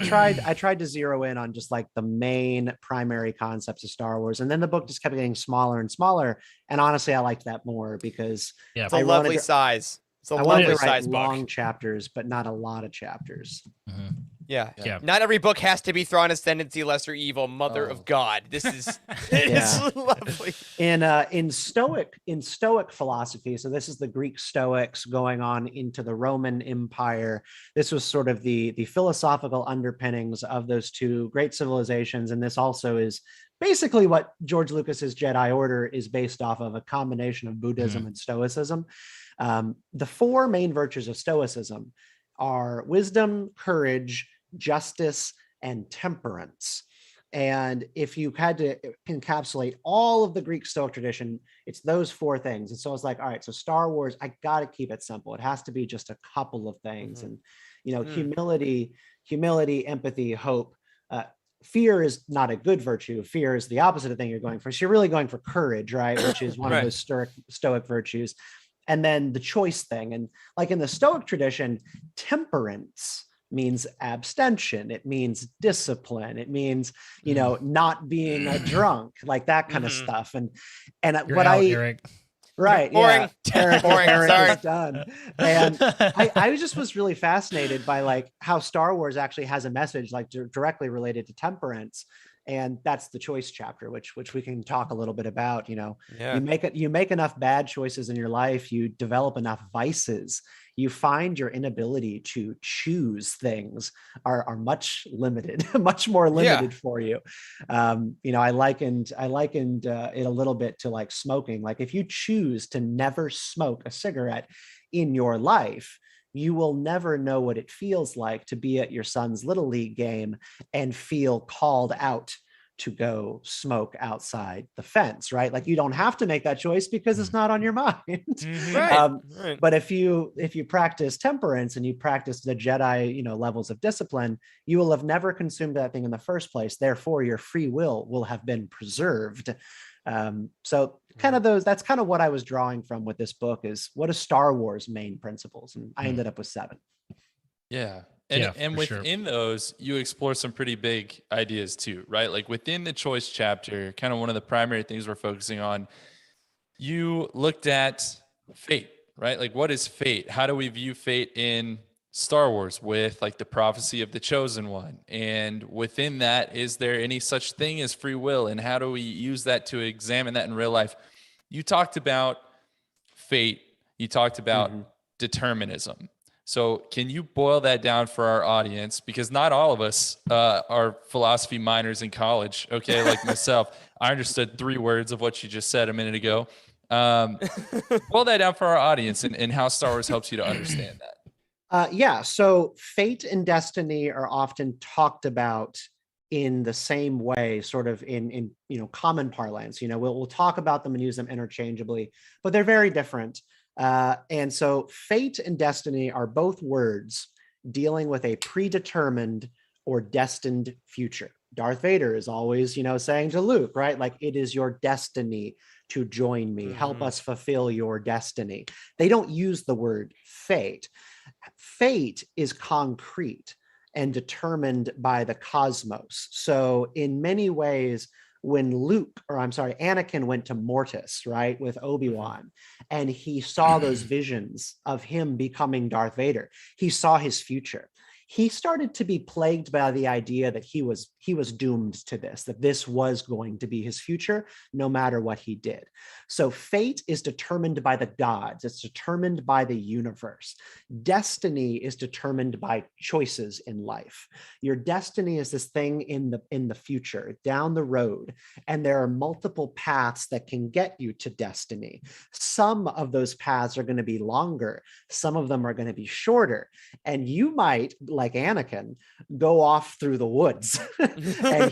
tried to zero in on just like the main primary concepts of Star Wars. And then the book just kept getting smaller and smaller. And honestly, I liked that more, because it's a lovely size. It's a I lovely wanted to write size long book. chapters, but not a lot of chapters. Yeah. Not every book has to be Thrawn Ascendancy, Lesser Evil, Mother of God. This is it's lovely. In Stoic philosophy, so this is the Greek Stoics going on into the Roman Empire. This was sort of the philosophical underpinnings of those two great civilizations, and this also is basically what George Lucas's Jedi Order is based off of, a combination of Buddhism and Stoicism. The 4 main virtues of Stoicism are wisdom, courage, justice, and temperance. And if you had to encapsulate all of the Greek Stoic tradition, it's those 4 things. And so I was like, all right, so Star Wars, I got to keep it simple. It has to be just a couple of things. And, you know, humility, empathy, hope. Fear is not a good virtue. Fear is the opposite of the thing you're going for. So you're really going for courage, right? Which is one of those Stoic virtues. And then the choice thing. And like in the Stoic tradition, temperance means abstention. It means discipline. It means, not being a drunk, like that kind of stuff. And You're what out, Eric. Right. Boring. Yeah. Boring. Eric Sorry. is done. And I just was really fascinated by like how Star Wars actually has a message like directly related to temperance. And that's the choice chapter, which we can talk a little bit about. You make enough bad choices in your life, you develop enough vices, you find your inability to choose things are much limited, much more limited for you. I likened it a little bit to like smoking. Like if you choose to never smoke a cigarette in your life, you will never know what it feels like to be at your son's little league game and feel called out to go smoke outside the fence, right? Like you don't have to make that choice because it's not on your mind. Right. But if you practice temperance and you practice the Jedi, levels of discipline, you will have never consumed that thing in the first place. Therefore, your free will have been preserved. So that's kind of what I was drawing from with this book is what is Star Wars main principles? And I ended up with 7. Yeah. And within those, you explore some pretty big ideas too, right? Like within the choice chapter, kind of one of the primary things we're focusing on, you looked at fate, right? Like what is fate? How do we view fate in Star Wars with like the prophecy of the chosen one? And within that, is there any such thing as free will? And how do we use that to examine that in real life? You talked about fate. You talked about determinism. So can you boil that down for our audience? Because not all of us are philosophy minors in college. Okay. Like myself, I understood 3 words of what you just said a minute ago. Boil that down for our audience and how Star Wars helps you to understand that. So fate and destiny are often talked about in the same way, sort of in common parlance. We'll talk about them and use them interchangeably, but they're very different. And so fate and destiny are both words dealing with a predetermined or destined future. Darth Vader is always, saying to Luke, right? Like, it is your destiny to join me. Help us fulfill your destiny. They don't use the word fate. Fate is concrete and determined by the cosmos. So in many ways, when Anakin went to Mortis, right, with Obi-Wan, and he saw those visions of him becoming Darth Vader, he saw his future. He started to be plagued by the idea that he was doomed to this, that this was going to be his future, no matter what he did. So fate is determined by the gods. It's determined by the universe. Destiny is determined by choices in life. Your destiny is this thing in the future, down the road, and there are multiple paths that can get you to destiny. Some of those paths are going to be longer. Some of them are going to be shorter. And you might, like Anakin, go off through the woods. And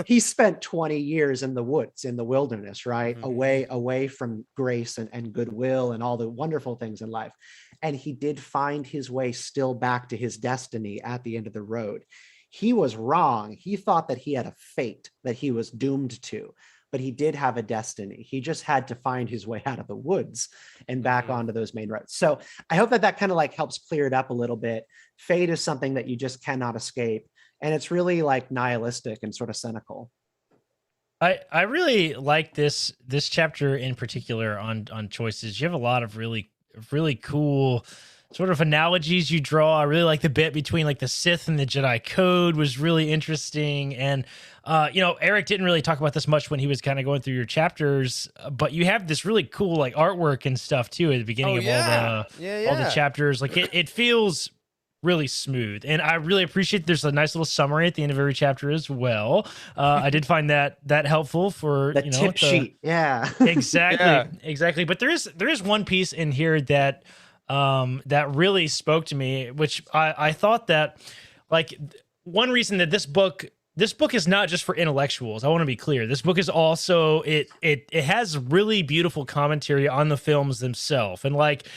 he spent 20 years in the woods, in the wilderness, right? Away from grace and goodwill and all the wonderful things in life. And he did find his way still back to his destiny at the end of the road. He was wrong. He thought that he had a fate that he was doomed to, but he did have a destiny. He just had to find his way out of the woods and back onto those main roads. So I hope that kind of like helps clear it up a little bit. Fate is something that you just cannot escape. And it's really like nihilistic and sort of cynical. I really like this chapter in particular on choices. You have a lot of really cool sort of analogies you draw. I really like the bit between like the Sith and the Jedi Code was really interesting. And Eric didn't really talk about this much when he was kind of going through your chapters, but you have this really cool like artwork and stuff too at the beginning of all the chapters. Like it feels really smooth, and I really appreciate there's a nice little summary at the end of every chapter as well. I did find that helpful for the tip sheet. Exactly. But there is one piece in here that really spoke to me, which I thought that like one reason that this book is not just for intellectuals. I want to be clear. This book is also it has really beautiful commentary on the films themselves. And like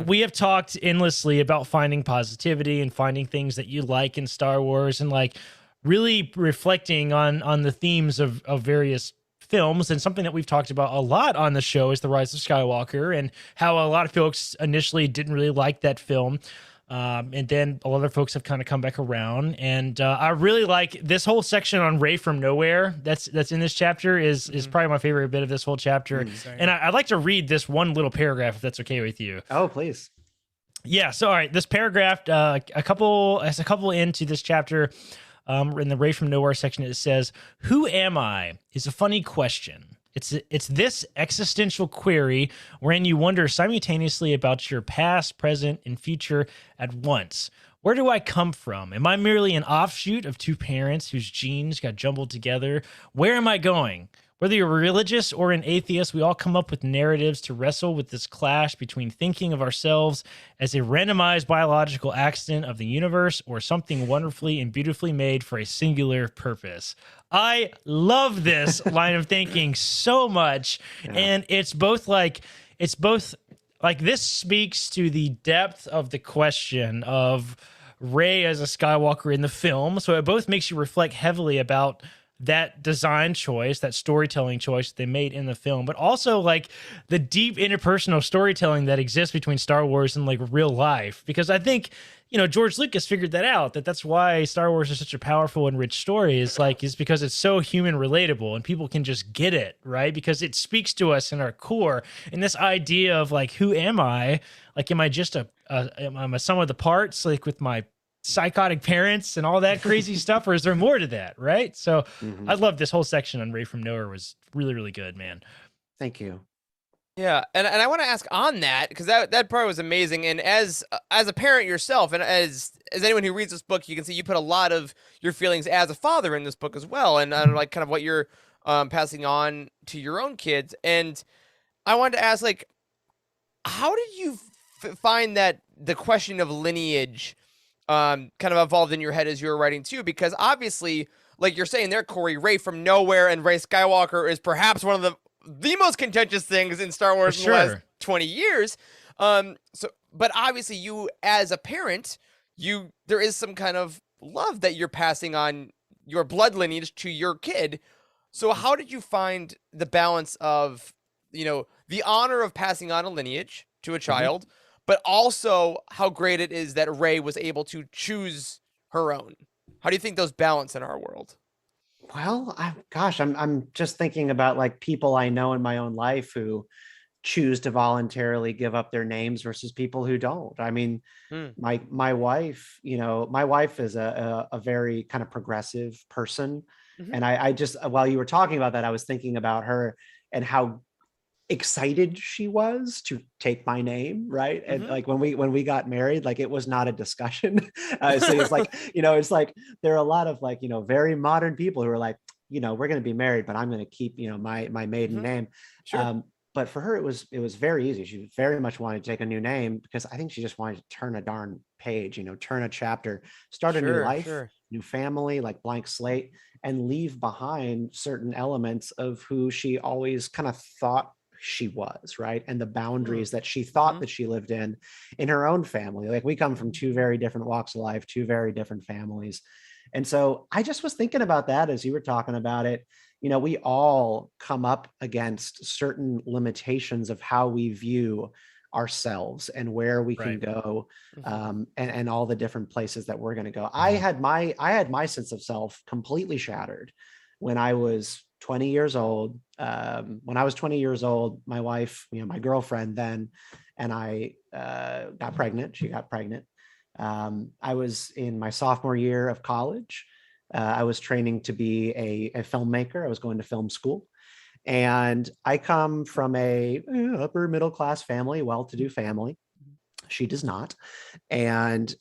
we have talked endlessly about finding positivity and finding things that you like in Star Wars and like really reflecting on the themes of various films. And something that we've talked about a lot on the show is The Rise of Skywalker and how a lot of folks initially didn't really like that film. And then a lot of other folks have kind of come back around. And I really like this whole section on Rey from Nowhere. That's in this chapter is probably my favorite bit of this whole chapter. And I'd like to read this one little paragraph if that's okay with you. Oh, please. Yeah. So, all right, this paragraph, a couple into this chapter, in the Rey from Nowhere section, it says, "Who am I?" is a funny question. It's this existential query wherein you wonder simultaneously about your past, present, and future at once. Where do I come from? Am I merely an offshoot of two parents whose genes got jumbled together? Where am I going? Whether you're religious or an atheist, we all come up with narratives to wrestle with this clash between thinking of ourselves as a randomized biological accident of the universe or something wonderfully and beautifully made for a singular purpose. I love this line of thinking so much. Yeah. And it's both like this speaks to the depth of the question of Rey as a Skywalker in the film. So it both makes you reflect heavily about that design choice, that storytelling choice that they made in the film, but also like the deep interpersonal storytelling that exists between Star Wars and like real life. Because I think, George Lucas figured that out, that's why Star Wars is such a powerful and rich story is because it's so human relatable and people can just get it, right? Because it speaks to us in our core. And this idea of like, who am I? Like, am I just am I a sum of the parts, like with my psychotic parents and all that crazy stuff, or is there more to that, right? So I love this whole section on Rey from Nowhere. Was really, really good, man. Thank you. Yeah, and I want to ask on that, because that part was amazing. And as a parent yourself, and as anyone who reads this book, you can see you put a lot of your feelings as a father in this book as well, and like kind of what you're passing on to your own kids. And I wanted to ask, like, how did you find that the question of lineage kind of evolved in your head as you were writing too? Because obviously, like you're saying there, Corey, Rey from Nowhere and Rey Skywalker is perhaps one of the most contentious things in Star Wars in the last 20 years. But obviously you as a parent, there is some kind of love that you're passing on your blood lineage to your kid. So how did you find the balance of, the honor of passing on a lineage to a child, but also how great it is that Rey was able to choose her own? How do you think those balance in our world? Well, I'm just thinking about like people I know in my own life who choose to voluntarily give up their names versus people who don't. I mean, my wife, my wife is a very kind of progressive person. And I just, while you were talking about that, I was thinking about her and how excited she was to take my name, right? And like when we got married, like it was not a discussion. So it's like, it's like there are a lot of like, very modern people who are like, we're going to be married, but I'm going to keep, my maiden name. Sure. But for her, it was very easy. She very much wanted to take a new name because I think she just wanted to turn a darn page, turn a chapter, start a new life, new family, like blank slate, and leave behind certain elements of who she always kind of thought she was, right? And the boundaries that she thought that she lived in her own family. Like we come from two very different walks of life, two very different families. And so I just was thinking about that as you were talking about it. We all come up against certain limitations of how we view ourselves and where we can go, and all the different places that we're going to go. I had my sense of self completely shattered when I was 20 years old. When I was 20 years old, my wife, my girlfriend then, and I got pregnant. She got pregnant. I was in my sophomore year of college. I was training to be a filmmaker. I was going to film school. And I come from a upper middle class family, well-to-do family. She does not. And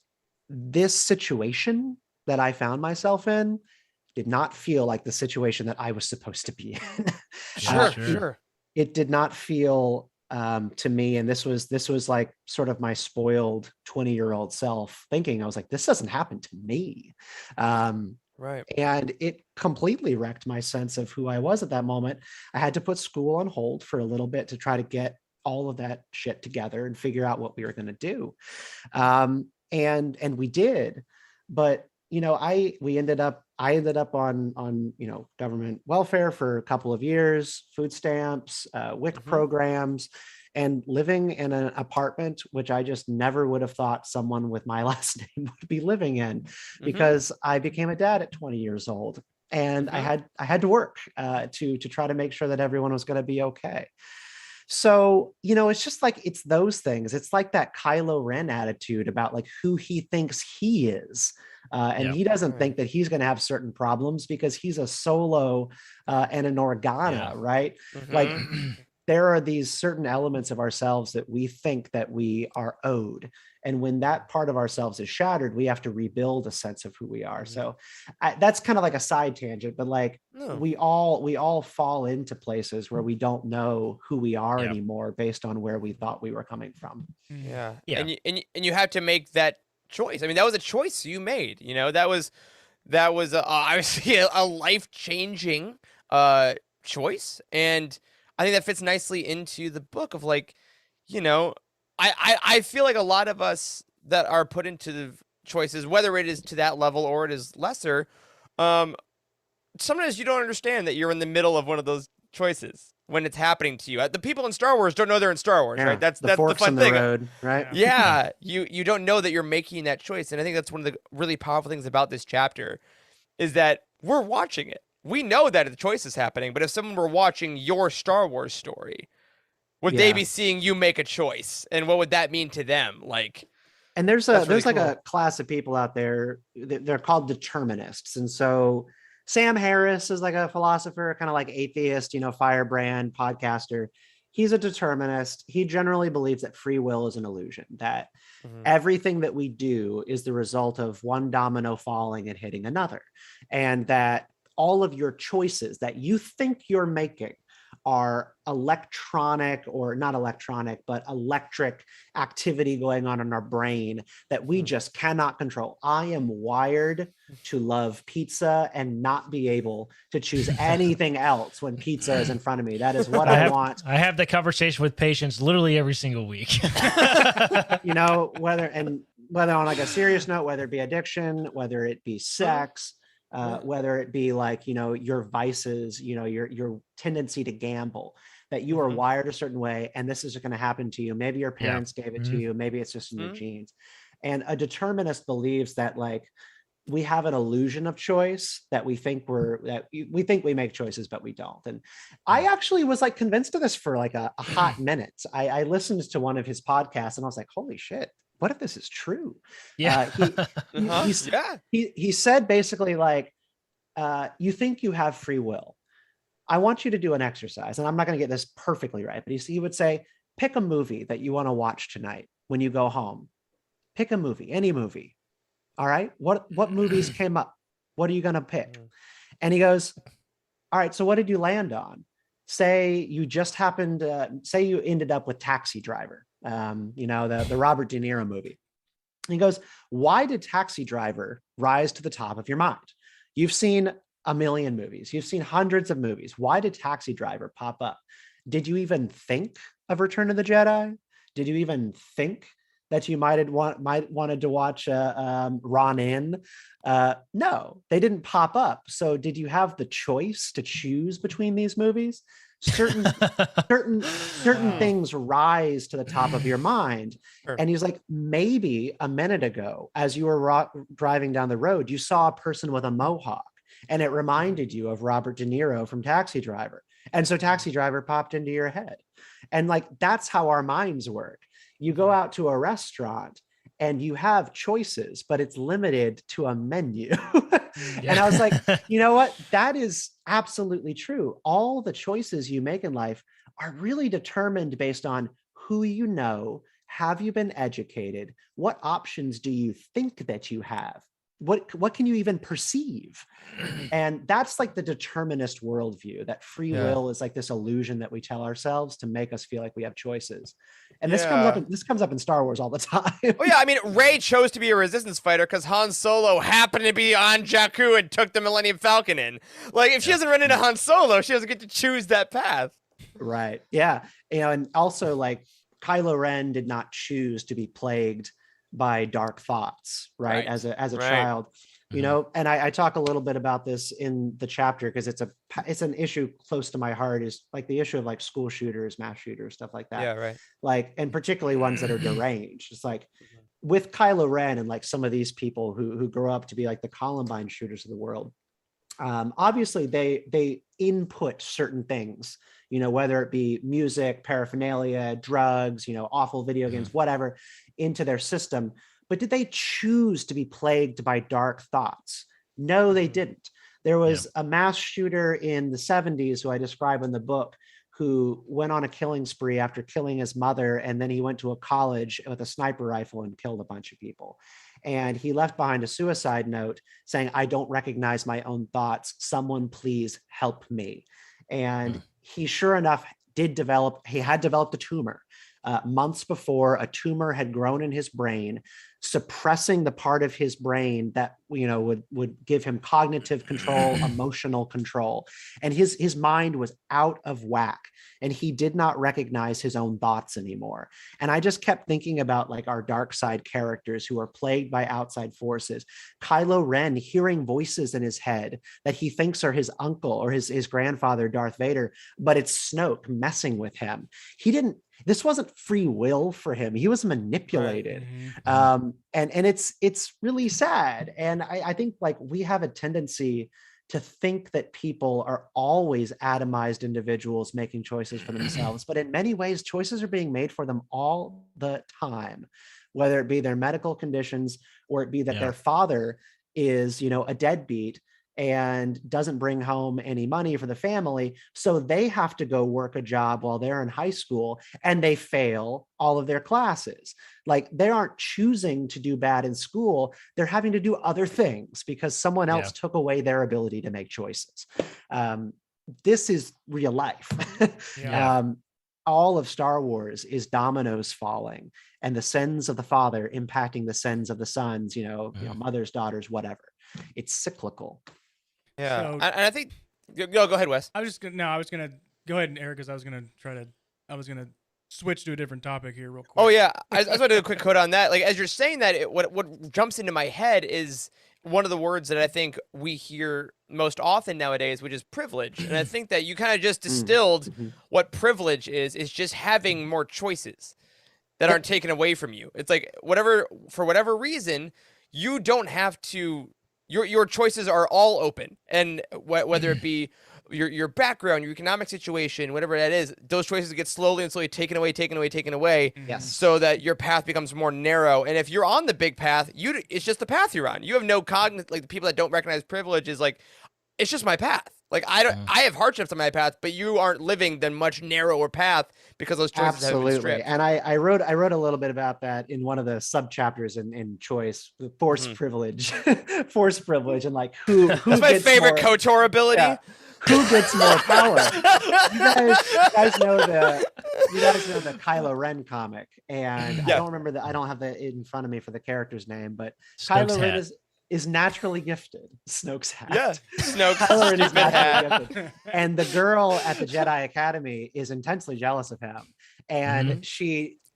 this situation that I found myself in did not feel like the situation that I was supposed to be in. Sure. It did not feel to me, and this was like sort of my spoiled 20-year-old self thinking, I was like, this doesn't happen to me. Right. And it completely wrecked my sense of who I was at that moment. I had to put school on hold for a little bit to try to get all of that shit together and figure out what we were going to do. And we did, but I ended up on government welfare for a couple of years, food stamps, WIC programs. and living in an apartment, which I just never would have thought someone with my last name would be living in, because I became a dad at 20 years old. And I had to work to try to make sure that everyone was going to be okay. So, it's just like, it's those things. It's like that Kylo Ren attitude about like who he thinks he is. And he doesn't think that he's going to have certain problems because he's a Solo and an Organa, right? Like there are these certain elements of ourselves that we think that we are owed. And when that part of ourselves is shattered, we have to rebuild a sense of who we are. So that's kind of like a side tangent, but like we all fall into places where we don't know who we are anymore based on where we thought we were coming from. Yeah. And you have to make that choice. I mean, that was a choice you made, that was obviously a life-changing choice. And I think that fits nicely into the book of like, I feel like a lot of us that are put into the choices, whether it is to that level or it is lesser, sometimes you don't understand that you're in the middle of one of those choices when it's happening to you. The people in Star Wars don't know they're in Star Wars, right? That's the fun thing. Road, right? Yeah, you don't know that you're making that choice, and I think that's one of the really powerful things about this chapter, is that we're watching it. We know that the choice is happening, but if someone were watching your Star Wars story, would they be seeing you make a choice, and what would that mean to them? Like, and there's like a class of people out there. They're called determinists, and so Sam Harris is like a philosopher, kind of like atheist, firebrand podcaster. He's a determinist. He generally believes that free will is an illusion, that everything that we do is the result of one domino falling and hitting another, and that all of your choices that you think you're making are electronic, or not electronic, but electric activity going on in our brain that we just cannot control. I am wired to love pizza and not be able to choose anything else when pizza is in front of me. That is what I want. I have that conversation with patients literally every single week. Whether on like a serious note, whether it be addiction, whether it be sex, whether it be like, your vices, your tendency to gamble, that you are wired a certain way, and this is going to happen to you. Maybe your parents gave it to you. Maybe it's just in your genes. And a determinist believes that like we have an illusion of choice, that we think we make choices, but we don't. And I actually was like convinced of this for like a hot minute. I listened to one of his podcasts and I was like, holy shit, what if this is true? Yeah. He said basically like, you think you have free will. I want you to do an exercise, and I'm not going to get this perfectly right, but he would say, pick a movie that you want to watch tonight when you go home. Pick a movie, any movie. All right. What movies came up? What are you going to pick? And he goes, all right, so what did you land on? Say you just happened to say you ended up with Taxi Driver, the Robert De Niro movie. He goes, why did Taxi Driver rise to the top of your mind? You've seen a million movies. You've seen hundreds of movies. Why did Taxi Driver pop up? Did you even think of Return of the Jedi? Did you even think that you might wanted to watch Ronin? No, they didn't pop up. So did you have the choice to choose between these movies? Certain things rise to the top of your mind. Sure. And he's like, maybe a minute ago, as you were driving down the road, you saw a person with a mohawk, and it reminded you of Robert De Niro from Taxi Driver. And so Taxi Driver popped into your head. And like, that's how our minds work. You go out to a restaurant and you have choices, but it's limited to a menu. And I was like, you know what? That is absolutely true. All the choices you make in life are really determined based on who you know. Have you been educated? What options do you think that you have? What can you even perceive? And that's like the determinist worldview, that free will is like this illusion that we tell ourselves to make us feel like we have choices. And this comes up in Star Wars all the time. Oh yeah, I mean, Rey chose to be a resistance fighter because Han Solo happened to be on Jakku and took the Millennium Falcon in. Like, if she doesn't run into Han Solo, she doesn't get to choose that path. Right. Yeah. And also like Kylo Ren did not choose to be plagued by dark thoughts, right? As a child. you know. And I talk a little bit about this in the chapter because it's an issue close to my heart, is like the issue of like school shooters, mass shooters, stuff like that. Yeah, right. Like, and particularly ones that are deranged. It's like with Kylo Ren and like some of these people who grow up to be like the Columbine shooters of the world. Obviously they input certain things, you know, whether it be music, paraphernalia, drugs, you know, awful video games, whatever, into their system. But did they choose to be plagued by dark thoughts? No, they didn't. There was a mass shooter in the 70s who I describe in the book, who went on a killing spree after killing his mother. And then he went to a college with a sniper rifle and killed a bunch of people. And he left behind a suicide note saying, "I don't recognize my own thoughts. Someone please help me." And he, sure enough, had developed a tumor. Months before, a tumor had grown in his brain, suppressing the part of his brain that, you know, would give him cognitive control, emotional control. And his mind was out of whack, and he did not recognize his own thoughts anymore. And I just kept thinking about like our dark side characters who are plagued by outside forces. Kylo Ren hearing voices in his head that he thinks are his uncle or his grandfather, Darth Vader, but it's Snoke messing with him. This wasn't free will for him. He was manipulated. Right. And it's really sad. And I think like we have a tendency to think that people are always atomized individuals making choices for themselves. But in many ways, choices are being made for them all the time, whether it be their medical conditions or it be that their father is, you know, a deadbeat and doesn't bring home any money for the family. So they have to go work a job while they're in high school and they fail all of their classes. Like they aren't choosing to do bad in school. They're having to do other things because someone else took away their ability to make choices. This is real life. All of Star Wars is dominoes falling and the sins of the father impacting the sins of the sons, you know, mothers, daughters, whatever. It's cyclical. Yeah, So- and I think go ahead, Wes. I was gonna go ahead, Eric, because I was gonna switch to a different topic here real quick. Oh yeah, I just want to do a quick quote on that. Like as you're saying that, what jumps into my head is one of the words that I think we hear most often nowadays, which is privilege. And I think that you kind of just distilled what privilege is just having more choices that aren't taken away from you. It's like for whatever reason, you don't have to. Your choices are all open, and whether it be your background, your economic situation, whatever that is, those choices get slowly taken away, Yes. so that your path becomes more narrow. And if you're on the big path, it's just the path you're on. You have no like the people that don't recognize privilege is like, it's just my path. Like I have hardships on my path, but you aren't living the much narrower path because those choices have been stripped. And I wrote a little bit about that in one of the sub chapters in Choice, force privilege, and like who That's my gets favorite more, KOTOR ability. yeah, who gets more power? You guys know the Kylo Ren comic, and I don't remember I don't have it in front of me for the character's name, but Snoke's Kylo Ren hat. is naturally gifted. Snoke's hat. Yeah, Snoke. Kylo Ren is Stupid hat. naturally gifted. And the girl at the Jedi Academy is intensely jealous of him. And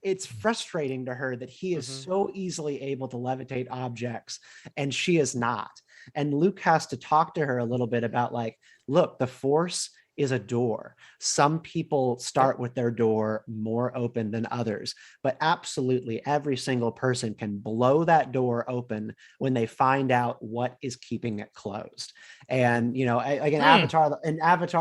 it's frustrating to her that he is so easily able to levitate objects and she is not. And Luke has to talk to her a little bit about like, look, the Force is a door. Some people start with their door more open than others, but absolutely every single person can blow that door open when they find out what is keeping it closed. And, you know, like in Avatar,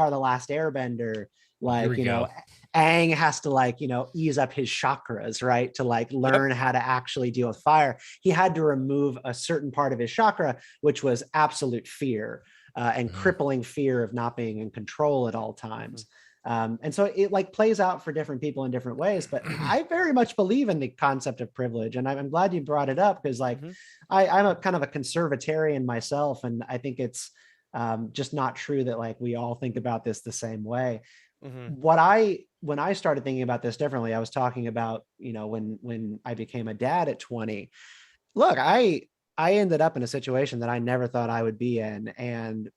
The Last Airbender, like, you know, Aang has to like, you know, ease up his chakras, right? To like learn how to actually deal with fire. He had to remove a certain part of his chakra, which was absolute fear. And crippling fear of not being in control at all times. And so it like plays out for different people in different ways, but I very much believe in the concept of privilege. And I'm glad you brought it up because like, I'm a kind of a conservatarian myself. And I think it's just not true that like, we all think about this the same way. When I started thinking about this differently, I was talking about, you know, when I became a dad at 20, look, I ended up in a situation that I never thought I would be in and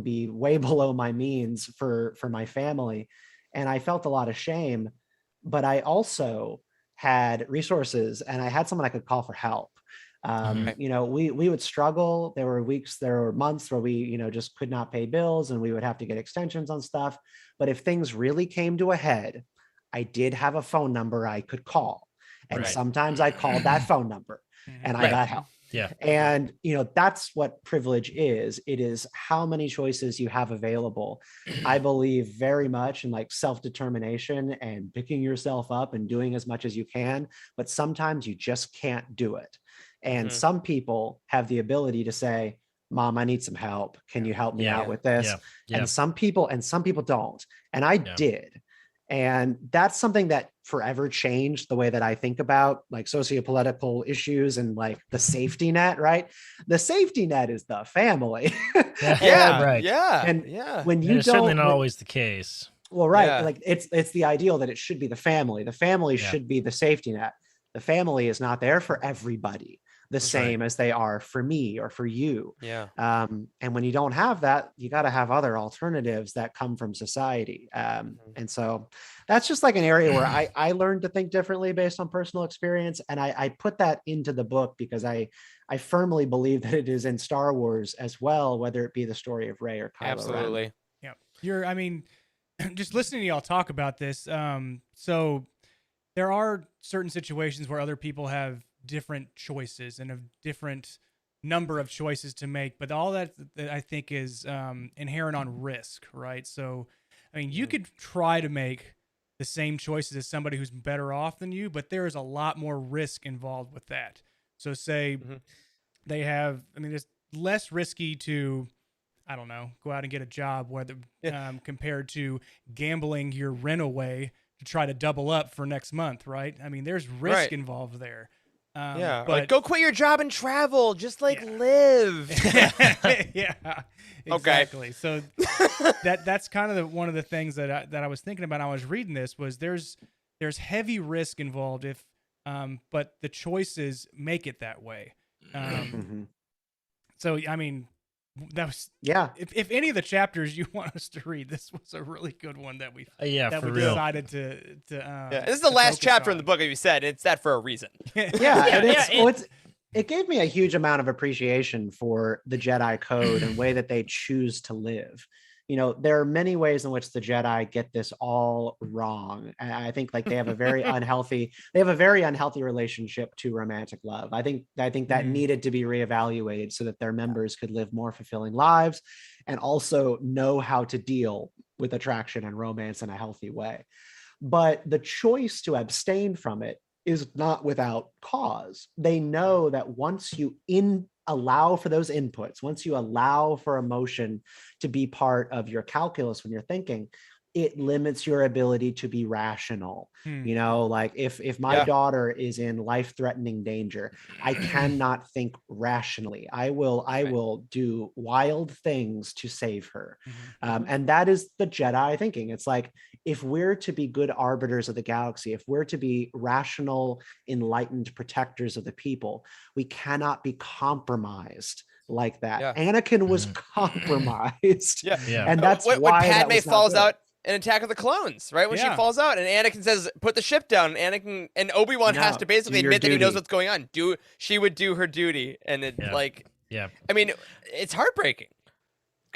be way below my means for my family. And I felt a lot of shame, but I also had resources and I had someone I could call for help. You know, we would struggle. There were months where we, you know, just could not pay bills and we would have to get extensions on stuff. But if things really came to a head, I did have a phone number I could call. And Right. sometimes I called that phone number and I Right. got help. Yeah. And, you know, that's what privilege is. It is how many choices you have available. I believe very much in like self-determination and picking yourself up and doing as much as you can, but sometimes you just can't do it. And some people have the ability to say, Mom, I need some help. Can you help me out with this? And some people don't. And I did. And that's something that forever changed the way that I think about like sociopolitical issues and like the safety net, right? The safety net is the family. Right. And when you it's certainly not always the case. Well, right. Like it's the ideal that it should be the family. The family should be the safety net. The family is not there for everybody the same as they are for me or for you. And when you don't have that, you got to have other alternatives that come from society. And so that's just like an area where I learned to think differently based on personal experience. And I put that into the book because I firmly believe that it is in Star Wars as well, whether it be the story of Rey or Kylo Ren. Yeah. I mean, just listening to y'all talk about this. So there are certain situations where other people have different choices and a different number of choices to make, but all that I think is inherent on risk, right? So, I mean, you could try to make the same choices as somebody who's better off than you, but there is a lot more risk involved with that. So say they have, I mean, it's less risky to, I don't know, go out and get a job, whether compared to gambling your rent away to try to double up for next month, right? I mean, there's risk involved there. But like, go quit your job and travel, just like live. Exactly. So that's kind of one of the things that I was thinking about. I was reading this was there's heavy risk involved if, but the choices make it that way. So I mean, that was If any of the chapters you want us to read, this was a really good one that we decided to this is the last chapter in the book, as you said. It's that for a reason. It gave me a huge amount of appreciation for the Jedi code and way that they choose to live. You know, there are many ways in which the Jedi get this all wrong. And I think like they have a very unhealthy relationship to romantic love. I think that needed to be reevaluated so that their members could live more fulfilling lives and also know how to deal with attraction and romance in a healthy way. But the choice to abstain from it is not without cause. They know that once you allow for those inputs, once you allow for emotion to be part of your calculus when you're thinking, it limits your ability to be rational. You know, like if my daughter is in life-threatening danger, I cannot think rationally. I will do wild things to save her. And that is the Jedi thinking. It's like, if we're to be good arbiters of the galaxy, if we're to be rational, enlightened protectors of the people, we cannot be compromised like that. Anakin was compromised. And that's when why Padme falls out in Attack of the Clones, right? When she falls out and Anakin says, put the ship down, and Obi-Wan has to basically admit that he knows what's going on. She would do her duty. And it I mean, it's heartbreaking.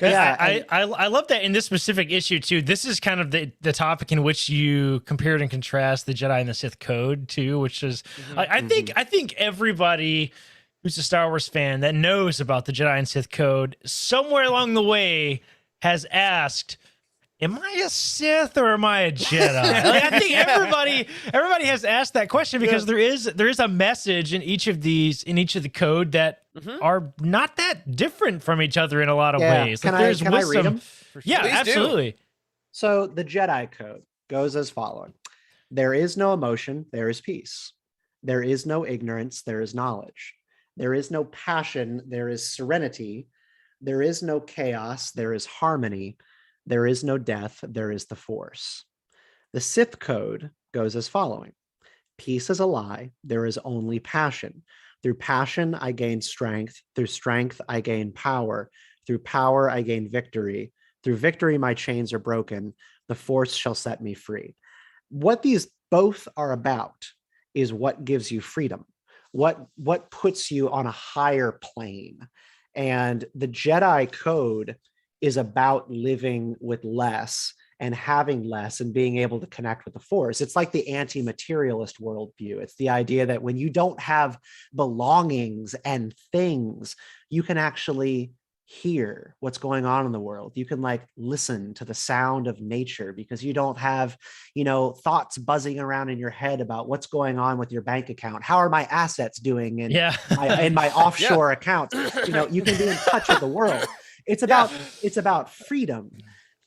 I love that in this specific issue too. This is kind of the topic in which you compared and contrast the Jedi and the Sith code too, which is I think everybody who's a Star Wars fan that knows about the Jedi and Sith code somewhere along the way has asked, am I a Sith or am I a Jedi? Like, I think everybody has asked that question because there is a message in each of the code that are not that different from each other in a lot of ways. Can like, I read them? Yeah, Please absolutely. Do. So the Jedi code goes as following. There is no emotion, there is peace. There is no ignorance, there is knowledge. There is no passion, there is serenity. There is no chaos, there is harmony. There is no death, there is the Force. The Sith code goes as following. Peace is a lie, there is only passion. Through passion, I gain strength. Through strength, I gain power. Through power, I gain victory. Through victory, my chains are broken. The Force shall set me free. What these both are about is what gives you freedom. what puts you on a higher plane. And the Jedi code is about living with less and having less and being able to connect with the Force. It's like the anti-materialist worldview. It's the idea that when you don't have belongings and things, you can actually hear what's going on in the world. You can like listen to the sound of nature because you don't have, thoughts buzzing around in your head about what's going on with your bank account. How are my assets doing in my offshore accounts? You can be in touch with the world. It's about freedom.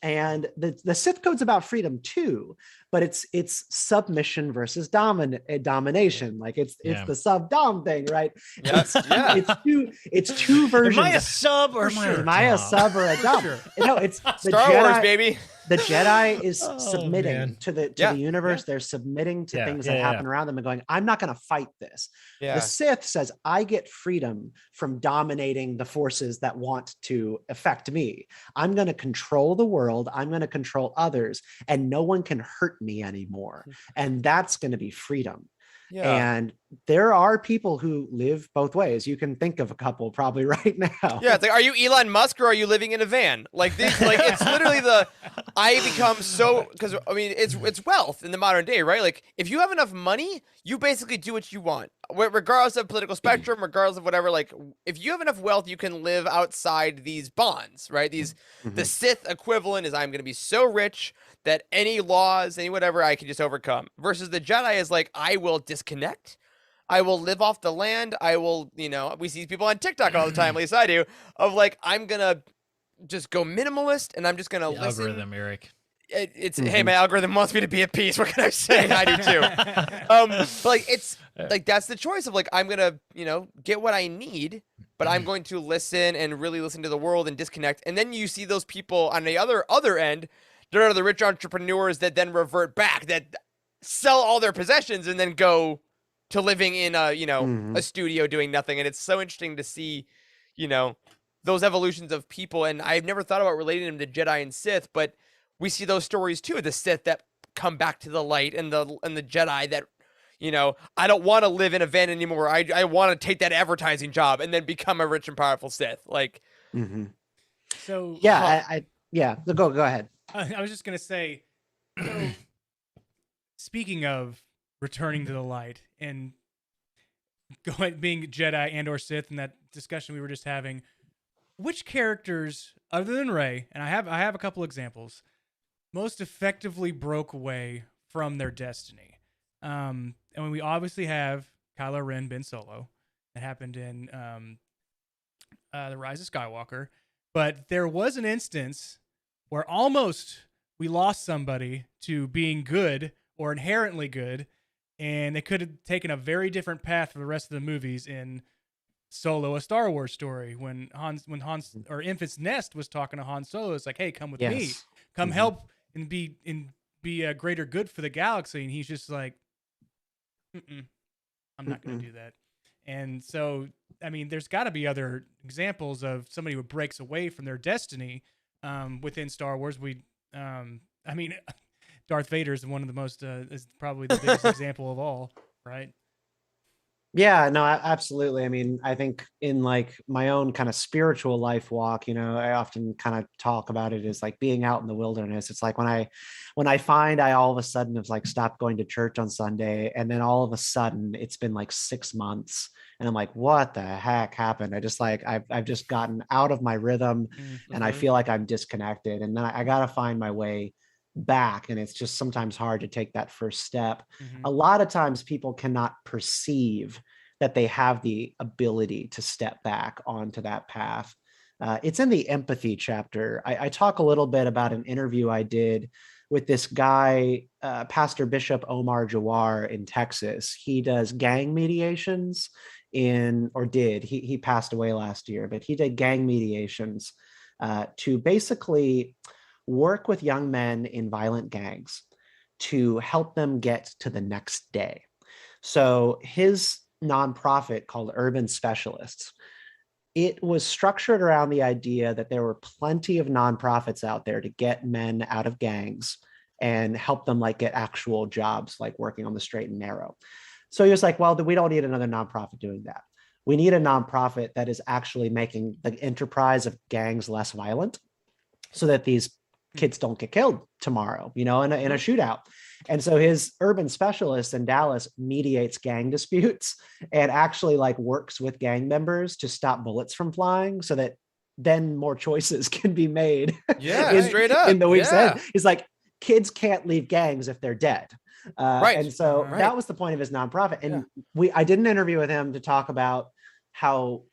And the Sith code's about freedom too, but it's submission versus domination. Like it's the sub-dom thing, right? It's two versions. Am I a sub or am I a sub or a dom? Sure. It's the Star Jedi, Wars, baby. The Jedi is submitting to the universe. Yeah. They're submitting to things that happen around them and going, I'm not going to fight this. The Sith says, I get freedom from dominating the forces that want to affect me. I'm going to control the world. I'm going to control others, and no one can hurt me anymore. And that's going to be freedom. Yeah. And there are people who live both ways. You can think of a couple probably right now. Yeah, it's like, are you Elon Musk or are you living in a van? Like this, like it's literally I become so, because I mean it's wealth in the modern day, right? Like if you have enough money, you basically do what you want, regardless of political spectrum, regardless of whatever. Like if you have enough wealth, you can live outside these bonds, right? The Sith equivalent is I'm going to be so rich that any laws, any whatever, I can just overcome. Versus the Jedi is like, I will disconnect. I will live off the land. I will, we see people on TikTok all the time, at least I do, of like, I'm going to just go minimalist and I'm just going to listen. Algorithm, Eric. It's hey, my algorithm wants me to be at peace. What can I say? I do too. But like, it's like, that's the choice of like, I'm going to, get what I need, but I'm going to listen and really listen to the world and disconnect. And then you see those people on the other end. There are the rich entrepreneurs that then revert back, that sell all their possessions and then go to living in a studio doing nothing. And it's so interesting to see, those evolutions of people. And I've never thought about relating them to Jedi and Sith, but we see those stories too. The Sith that come back to the light, and the Jedi that, I don't want to live in a van anymore. I want to take that advertising job and then become a rich and powerful Sith. Like, so go ahead. I was just going to say, speaking of returning to the light and being Jedi and or Sith, in that discussion we were just having, which characters other than Rey, and I have a couple examples, most effectively broke away from their destiny? And we obviously have Kylo Ren, Ben Solo. That happened in The Rise of Skywalker. But there was an instance where almost we lost somebody to being good or inherently good, and they could have taken a very different path for the rest of the movies in Solo, a Star Wars story. When Han's or Infant's Nest was talking to Han Solo, it's like, hey, come with me, come help and be a greater good for the galaxy. And he's just like, I'm not going to do that. And so, I mean, there's got to be other examples of somebody who breaks away from their destiny within Star Wars. Darth Vader is one of the most, is probably the biggest example of all, right? Yeah, no, absolutely. I mean, I think in like my own kind of spiritual life walk, I often kind of talk about it as like being out in the wilderness. It's like when I find I all of a sudden have like stopped going to church on Sunday, and then all of a sudden it's been like 6 months, and I'm like, what the heck happened? I just like I've just gotten out of my rhythm, and I feel like I'm disconnected, and then I gotta find my way back, and it's just sometimes hard to take that first step. A lot of times people cannot perceive that they have the ability to step back onto that path. It's in the empathy chapter. I talk a little bit about an interview I did with this guy, Pastor Bishop Omar Jawar in Texas. He does gang mediations he passed away last year, but he did gang mediations to basically work with young men in violent gangs to help them get to the next day. So his nonprofit called Urban Specialists, it was structured around the idea that there were plenty of nonprofits out there to get men out of gangs and help them like get actual jobs, like working on the straight and narrow. So he was like, well, we don't need another nonprofit doing that. We need a nonprofit that is actually making the enterprise of gangs less violent so that these kids don't get killed tomorrow, in a shootout. And so his urban specialist in Dallas mediates gang disputes and actually like works with gang members to stop bullets from flying so that then more choices can be made. Yeah, straight up. In the weeks ahead. He's like, kids can't leave gangs if they're dead. Right. And so Right. that was the point of his nonprofit. And I did an interview with him to talk about how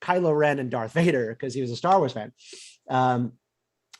Kylo Ren and Darth Vader, because he was a Star Wars fan,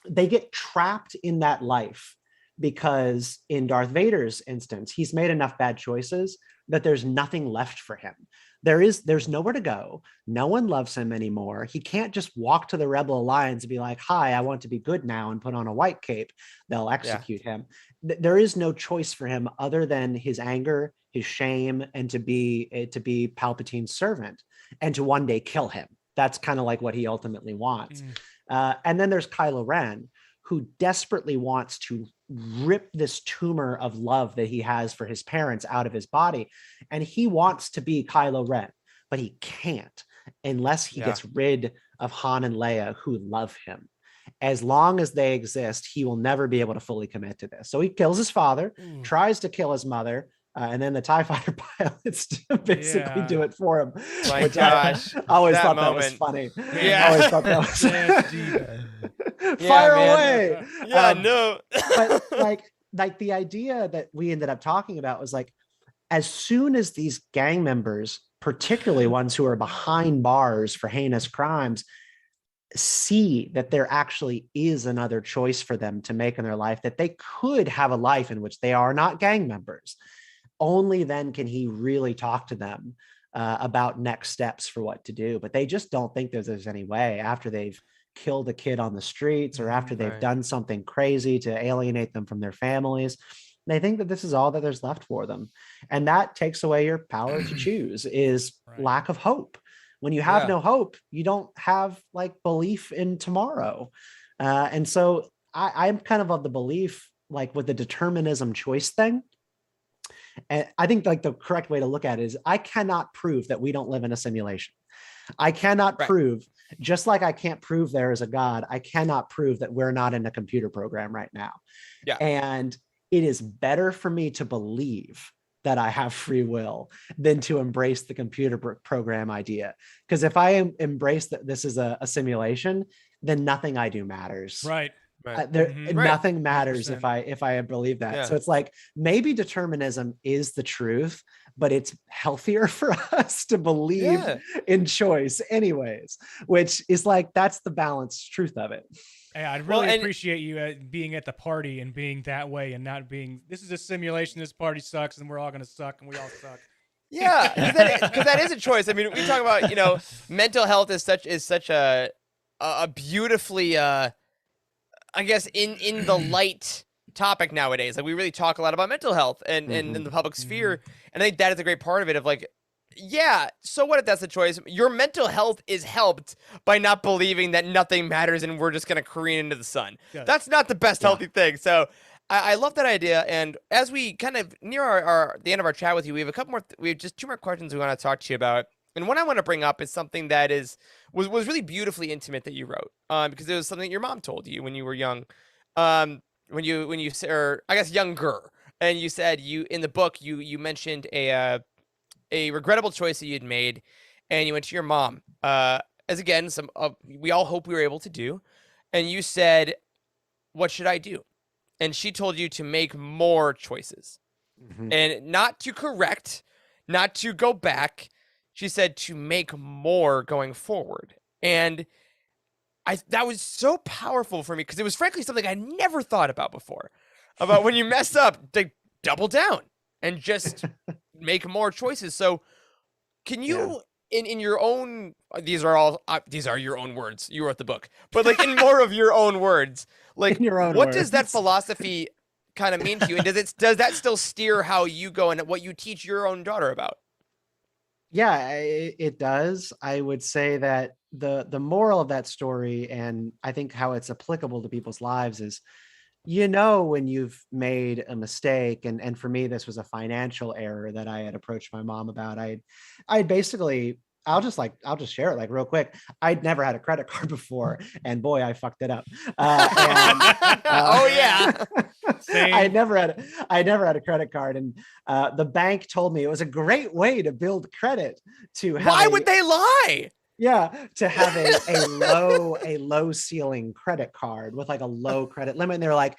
they get trapped in that life because in Darth Vader's instance, he's made enough bad choices that there's nothing left for him. There's nowhere to go. No one loves him anymore. He can't just walk to the Rebel Alliance and be like, hi, I want to be good now, and put on a white cape. They'll execute him. There is no choice for him other than his anger, his shame, and to be Palpatine's servant and to one day kill him. That's kind of like what he ultimately wants. And then there's Kylo Ren, who desperately wants to rip this tumor of love that he has for his parents out of his body. And he wants to be Kylo Ren, but he can't unless he gets rid of Han and Leia, who love him. As long as they exist, he will never be able to fully commit to this. So he kills his father, tries to kill his mother, and then the TIE fighter pilots basically do it for him. My gosh. I always that thought moment. that was funny. Yeah. I always thought that was fire away. Yeah, no. But like the idea that we ended up talking about was like, as soon as these gang members, particularly ones who are behind bars for heinous crimes, see that there actually is another choice for them to make in their life, that they could have a life in which they are not gang members, only then can he really talk to them about next steps for what to do. But they just don't think there's any way after they've killed a kid on the streets or after they've done something crazy to alienate them from their families. They think that this is all that there's left for them. And that takes away your power to choose, is lack of hope. When you have no hope, you don't have like belief in tomorrow. And so I'm kind of the belief, like with the determinism choice thing. And I think like the correct way to look at it is, I cannot prove that we don't live in a simulation. I cannot prove, just like I can't prove there is a God, I cannot prove that we're not in a computer program right now. Yeah. And it is better for me to believe that I have free will than to embrace the computer program idea. Because if I embrace that this is a simulation, then nothing I do matters. Right. Nothing matters 100%. if I believe that. So it's like, maybe determinism is the truth, but it's healthier for us to believe in choice anyways, which is like, that's the balanced truth of it. Hey, I'd really appreciate you being at the party and being that way and not being, this is a simulation, this party sucks and we're all going to suck and we all suck. Yeah, because that is a choice. I mean, we talk about, mental health is such a beautifully, I guess, in the light topic nowadays. Like, we really talk a lot about mental health and in the public sphere. And I think that is a great part of it, of like, yeah, so what if that's the choice? Your mental health is helped by not believing that nothing matters and we're just going to careen into the sun. Yeah. That's not the best healthy thing. So I love that idea. And as we kind of near the end of our chat with you, we have a couple more, we have just two more questions we want to talk to you about. And one I want to bring up is something that was really beautifully intimate that you wrote, because it was something that your mom told you when you were young, or I guess younger. And you said in the book you mentioned a regrettable choice that you'd made, and you went to your mom, as again, we all hope we were able to do. And you said, what should I do? And she told you to make more choices, and not to correct, not to go back. She said to make more going forward. And that was so powerful for me, because it was frankly something I never thought about before, about when you mess up, to double down and just make more choices. So can you, in your own, these are your own words, you wrote the book, but like in more of your own words, like what does that philosophy kind of mean to you? And does that still steer how you go and what you teach your own daughter about? Yeah, it does. I would say that the moral of that story, and I think how it's applicable to people's lives, is when you've made a mistake, and for me this was a financial error that I had approached my mom about. I basically, I'll just share it like real quick. I'd never had a credit card before, and boy, I fucked it up. Oh yeah. Same. I never had a credit card, and the bank told me it was a great way to build credit. Why would they lie? Yeah, to have a low ceiling credit card with like a low credit limit. And they're like,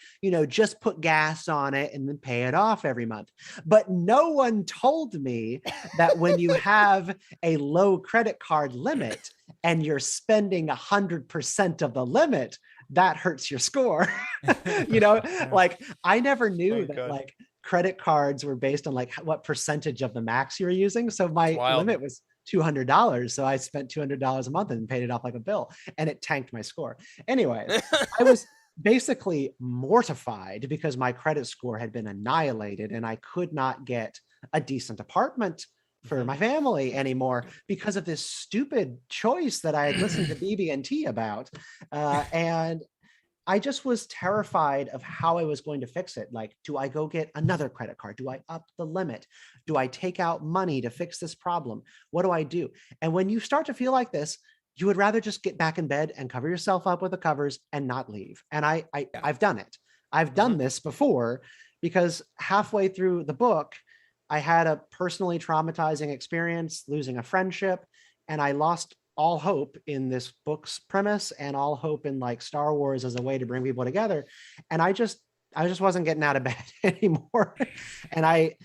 just put gas on it and then pay it off every month. But no one told me that when you have a low credit card limit and you're spending 100% of the limit, that hurts your score. Like I never knew that like credit cards were based on like what percentage of the max you were using. So my limit was $200. So I spent $200 a month and paid it off like a bill, and it tanked my score. Anyway, I was basically mortified because my credit score had been annihilated and I could not get a decent apartment for my family anymore because of this stupid choice that I had listened to BB&T about. And I just was terrified of how I was going to fix it. Like, do I go get another credit card? Do I up the limit? Do I take out money to fix this problem? What do I do? And when you start to feel like this, you would rather just get back in bed and cover yourself up with the covers and not leave. And I've done it. I've done this before because halfway through the book, I had a personally traumatizing experience, losing a friendship, and I lost all hope in this book's premise and all hope in like Star Wars as a way to bring people together. And I just wasn't getting out of bed anymore. And I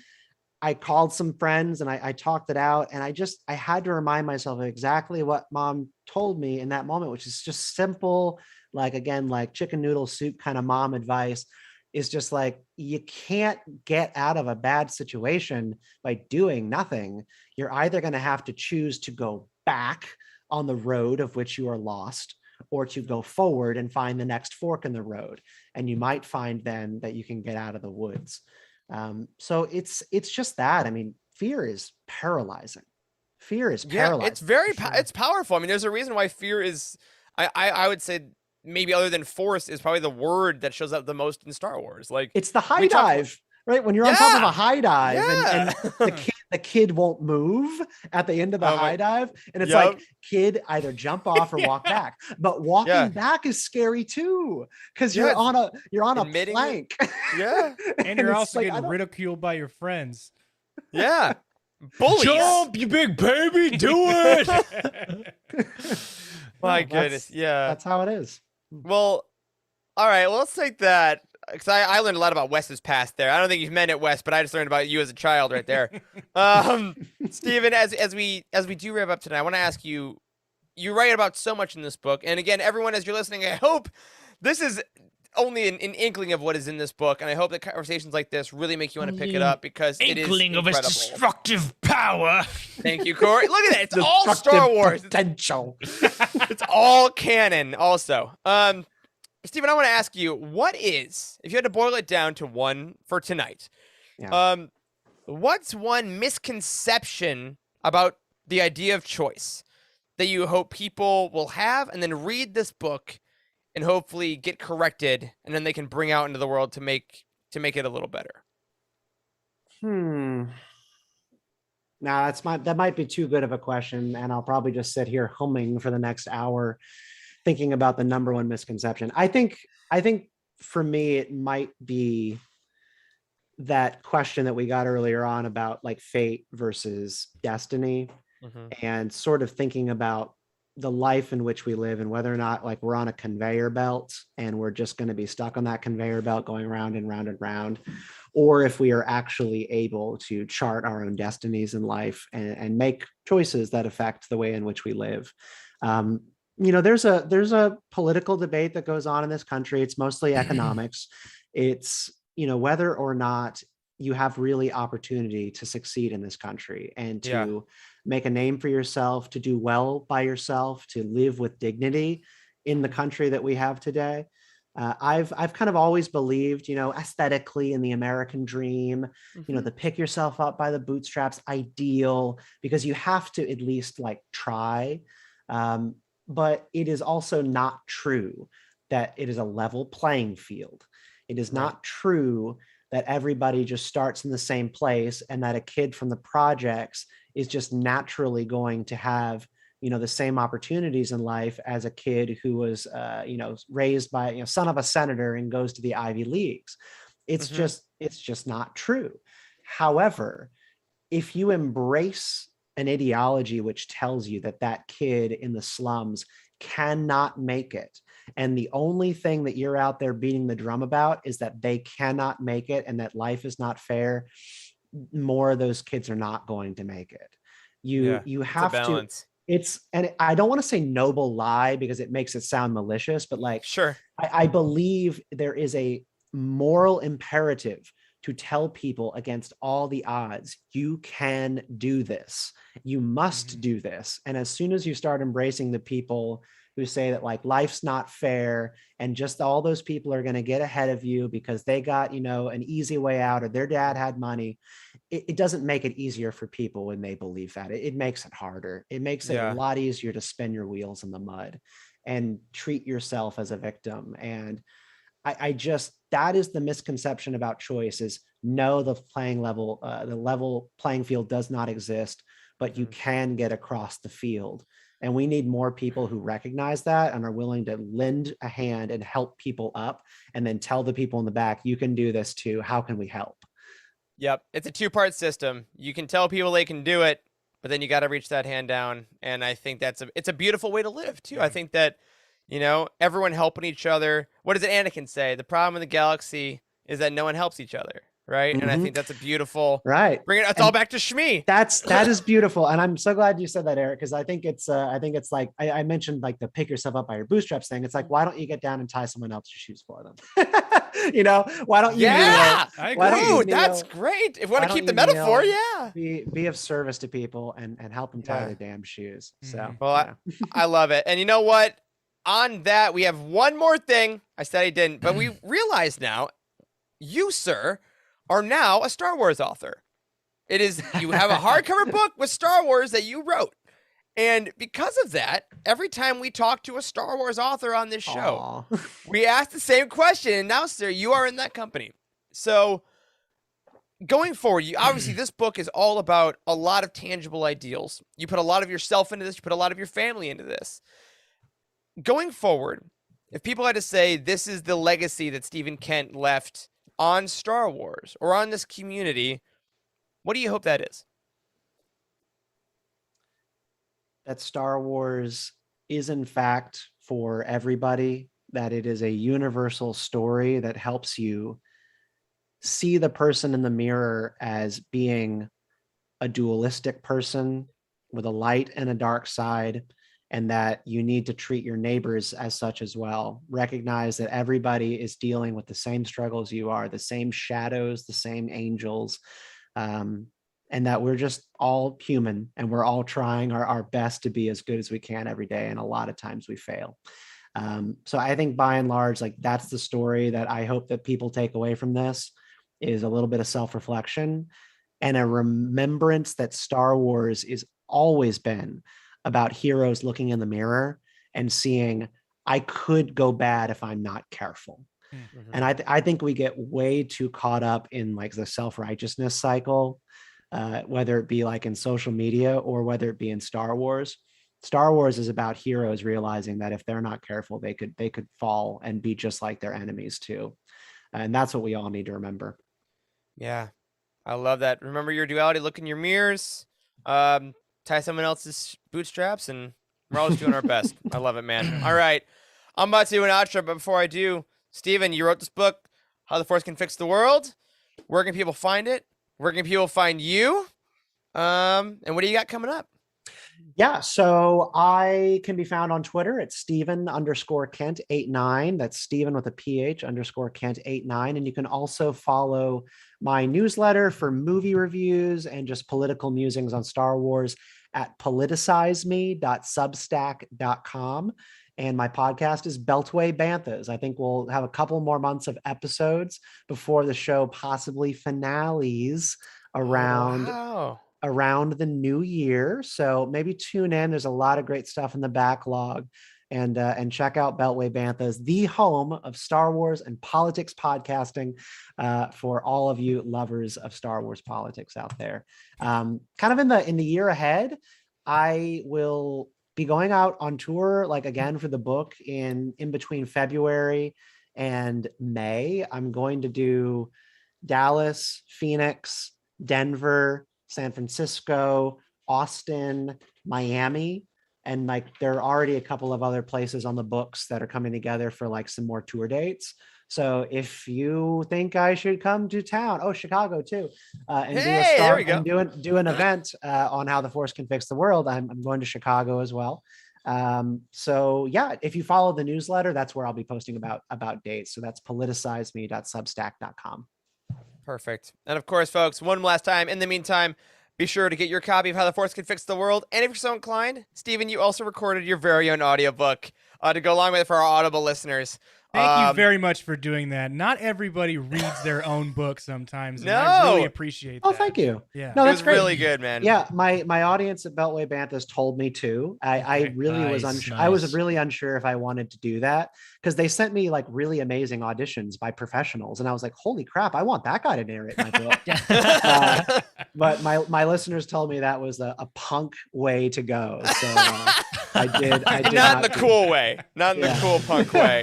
called some friends and I talked it out, and I had to remind myself of exactly what mom told me in that moment, which is just simple, like, again, like chicken noodle soup kind of mom advice, is just like, you can't get out of a bad situation by doing nothing. You're either going to have to choose to go back on the road of which you are lost, or to go forward and find the next fork in the road. And you might find then that you can get out of the woods. So it's just that. I mean, fear is paralyzing. Fear is paralyzing. Yeah, it's very it's powerful. I mean, there's a reason why fear is, I would say, maybe other than force, is probably the word that shows up the most in Star Wars. Like, it's the high dive, right? When you're on top of a high dive and the kid won't move at the end of the high dive. And it's like, kid, either jump off or walk back. But walking back is scary too, because you're on a plank. Yeah. And you're also like, getting ridiculed by your friends. Yeah. Bullies. Jump, you big baby, do it. My goodness. Yeah. That's how it is. Well, all right. Well, let's take that, because I learned a lot about Wes's past there. I don't think you've meant it, Wes, but I just learned about you as a child right there. Stephen, as we do wrap up tonight, I want to ask you. You write about so much in this book, and again, everyone, as you're listening, I hope this is only an inkling of what is in this book, and I hope that conversations like this really make you want to pick it up, because it is inkling of incredible. its destructive power. Thank you, Corey. Look at that. It's all Star Wars. Potential. It's all canon also. Stephen, I want to ask you, what is, if you had to boil it down to one for tonight, what's one misconception about the idea of choice that you hope people will have, and then read this book and hopefully get corrected, and then they can bring out into the world to make it a little better? Now that might be too good of a question, and I'll probably just sit here humming for the next hour thinking about the number one misconception. I think for me, it might be that question that we got earlier on about like fate versus destiny, and sort of thinking about the life in which we live and whether or not like we're on a conveyor belt and we're just going to be stuck on that conveyor belt going round and round and round, or if we are actually able to chart our own destinies in life and make choices that affect the way in which we live. There's a political debate that goes on in this country. It's mostly economics. It's, whether or not you have really opportunity to succeed in this country and to make a name for yourself, to do well by yourself, to live with dignity in the country that we have today. I've kind of always believed, aesthetically in the American dream, the pick yourself up by the bootstraps ideal, because you have to at least like try. But it is also not true that it is a level playing field. It is not true that everybody just starts in the same place and that a kid from the projects is just naturally going to have, the same opportunities in life as a kid who was, raised by, son of a senator and goes to the Ivy Leagues. It's just not true. However, if you embrace an ideology which tells you that that kid in the slums cannot make it, and the only thing that you're out there beating the drum about is that they cannot make it and that life is not fair, more of those kids are not going to make it. You have to. And I don't want to say noble lie because it makes it sound malicious, but like, sure, I believe there is a moral imperative to tell people against all the odds, you can do this. You must do this. And as soon as you start embracing the people who say that like life's not fair and just all those people are going to get ahead of you because they got, an easy way out or their dad had money, it doesn't make it easier for people when they believe that. It makes it harder. It makes it a lot easier to spin your wheels in the mud and treat yourself as a victim. And I just, that is the misconception about choice is no, the level playing field does not exist, but you can get across the field. And we need more people who recognize that and are willing to lend a hand and help people up and then tell the people in the back, you can do this too. How can we help? Yep. It's a two-part system. You can tell people they can do it, but then you got to reach that hand down. And I think it's a beautiful way to live too. I think that, everyone helping each other. What does Anakin say? The problem in the galaxy is that no one helps each other. Right. And I think that's a beautiful, bring it. It's all back to Shmi. That is beautiful. And I'm so glad you said that, Eric, because I think it's like, I mentioned like the pick yourself up by your bootstraps thing. It's like, why don't you get down and tie someone else's shoes for them? Why don't you? That's great. If you want to keep the metaphor, be of service to people and help them tie their damn shoes. So, I love it. And you know what? On that, we have one more thing. I said I didn't, but we realize now, you, sir, are now a Star Wars author. You have a hardcover book with Star Wars that you wrote. And because of that, every time we talk to a Star Wars author on this show, we ask the same question. And now, sir, you are in that company. So going forward, obviously this book is all about a lot of tangible ideals. You put a lot of yourself into this. You put a lot of your family into this. Going forward, if people had to say this is the legacy that Stephen Kent left on Star Wars or on this community, what do you hope that is? That Star Wars is in fact for everybody, that it is a universal story that helps you see the person in the mirror as being a dualistic person with a light and a dark side, and that you need to treat your neighbors as such as well. Recognize that everybody is dealing with the same struggles you are, the same shadows, the same angels, and that we're just all human and we're all trying our best to be as good as we can every day. And a lot of times we fail. So I think by and large, like that's the story that I hope that people take away from this, is a little bit of self-reflection and a remembrance that Star Wars is always been about heroes looking in the mirror and seeing, I could go bad if I'm not careful. Mm-hmm. And I think we get way too caught up in like the self-righteousness cycle, whether it be like in social media or whether it be in Star Wars. Star Wars is about heroes realizing that if they're not careful, they could fall and be just like their enemies too. And that's what we all need to remember. Yeah, I love that. Remember your duality, look in your mirrors, tie someone else's bootstraps, and we're all just doing our best. I love it, man. All right. I'm about to do an outro, but before I do, Steven, you wrote this book, How the Force Can Fix the World. Where can people find it? Where can people find you? And what do you got coming up? Yeah, so I can be found on Twitter at Steven_Kent89. That's Steven with a PH _Kent89. And you can also follow my newsletter for movie reviews and just political musings on Star Wars at politicizeme.substack.com. And my podcast is Beltway Banthas. I think we'll have a couple more months of episodes before the show possibly finales around around the new year. So maybe tune in. There's a lot of great stuff in the backlog. And check out Beltway Banthas, the home of Star Wars and politics podcasting for all of you lovers of Star Wars politics out there. Kind of in the year ahead, I will be going out on tour, like again for the book in between February and May. I'm going to do Dallas, Phoenix, Denver, San Francisco, Austin, Miami. And like there are already a couple of other places on the books that are coming together for like some more tour dates. So if you think I should come to town, Chicago too, and do an event on how the Force can fix the world, I'm going to Chicago as well. So yeah, if you follow the newsletter, that's where I'll be posting about dates. So that's politicizeme.substack.com. Perfect. And of course, folks, one last time, in the meantime, be sure to get your copy of How the Force Can Fix the World. And if you're so inclined, Stephen, you also recorded your very own audiobook to go along with it for our Audible listeners. Thank you very much for doing that. Not everybody reads their own book sometimes. And I really appreciate that. Oh, thank you. Yeah. No, that's it was great. really good, man. Yeah, my audience at Beltway Banthas told me to. I really was unsure. I was really unsure if I wanted to do that because they sent me like really amazing auditions by professionals, and I was like, "Holy crap! I want that guy to narrate my book." But my listeners told me that was a punk way to go, so I did. Not in the cool way. Not in the cool punk way.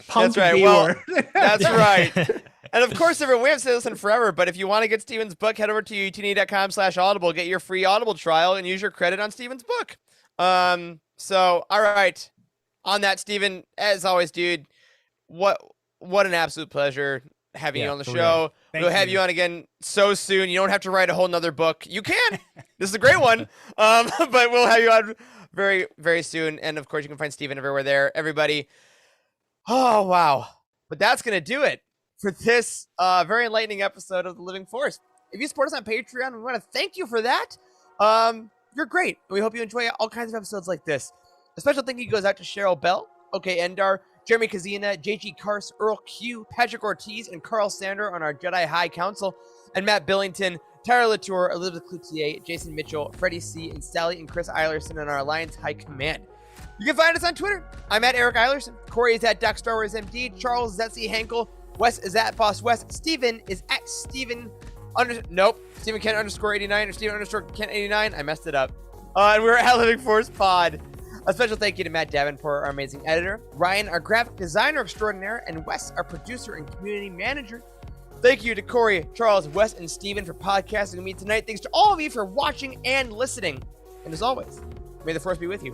Punk that's right. Well, that's right. And of course, everyone, we haven't said this in forever, but if you want to get Stephen's book, head over to youtini.com/audible, get your free Audible trial, and use your credit on Stephen's book. So, all right. On that, Stephen, as always, dude, what an absolute pleasure having you on the show. We'll have you on again so soon. You don't have to write a whole nother book. You can. This is a great one. But we'll have you on very, very soon. And of course, you can find Stephen everywhere there. Everybody. Oh, wow. But that's going to do it for this very enlightening episode of The Living Force. If you support us on Patreon, we want to thank you for that. You're great. We hope you enjoy all kinds of episodes like this. A special thank you goes out to Cheryl Bell, OK Endar, Jeremy Kazina, JG Kars, Earl Q, Patrick Ortiz, and Carl Sander on our Jedi High Council, and Matt Billington, Tyler Latour, Elizabeth Cloutier, Jason Mitchell, Freddie C., and Sally and Chris Eilerson on our Alliance High Command. You can find us on Twitter. I'm at Eric Eilerson. Corey is at Doc Star Wars MD. Charles is at C. Hankel. Wes is at Boss West. Steven is at Steven Steven Kent _89 or Steven Kent 89. I messed it up. And we're at Living Force Pod. A special thank you to Matt Davenport, our amazing editor, Ryan, our graphic designer extraordinaire, and Wes, our producer and community manager. Thank you to Corey, Charles, Wes, and Steven for podcasting with me tonight. Thanks to all of you for watching and listening. And as always, may the Force be with you.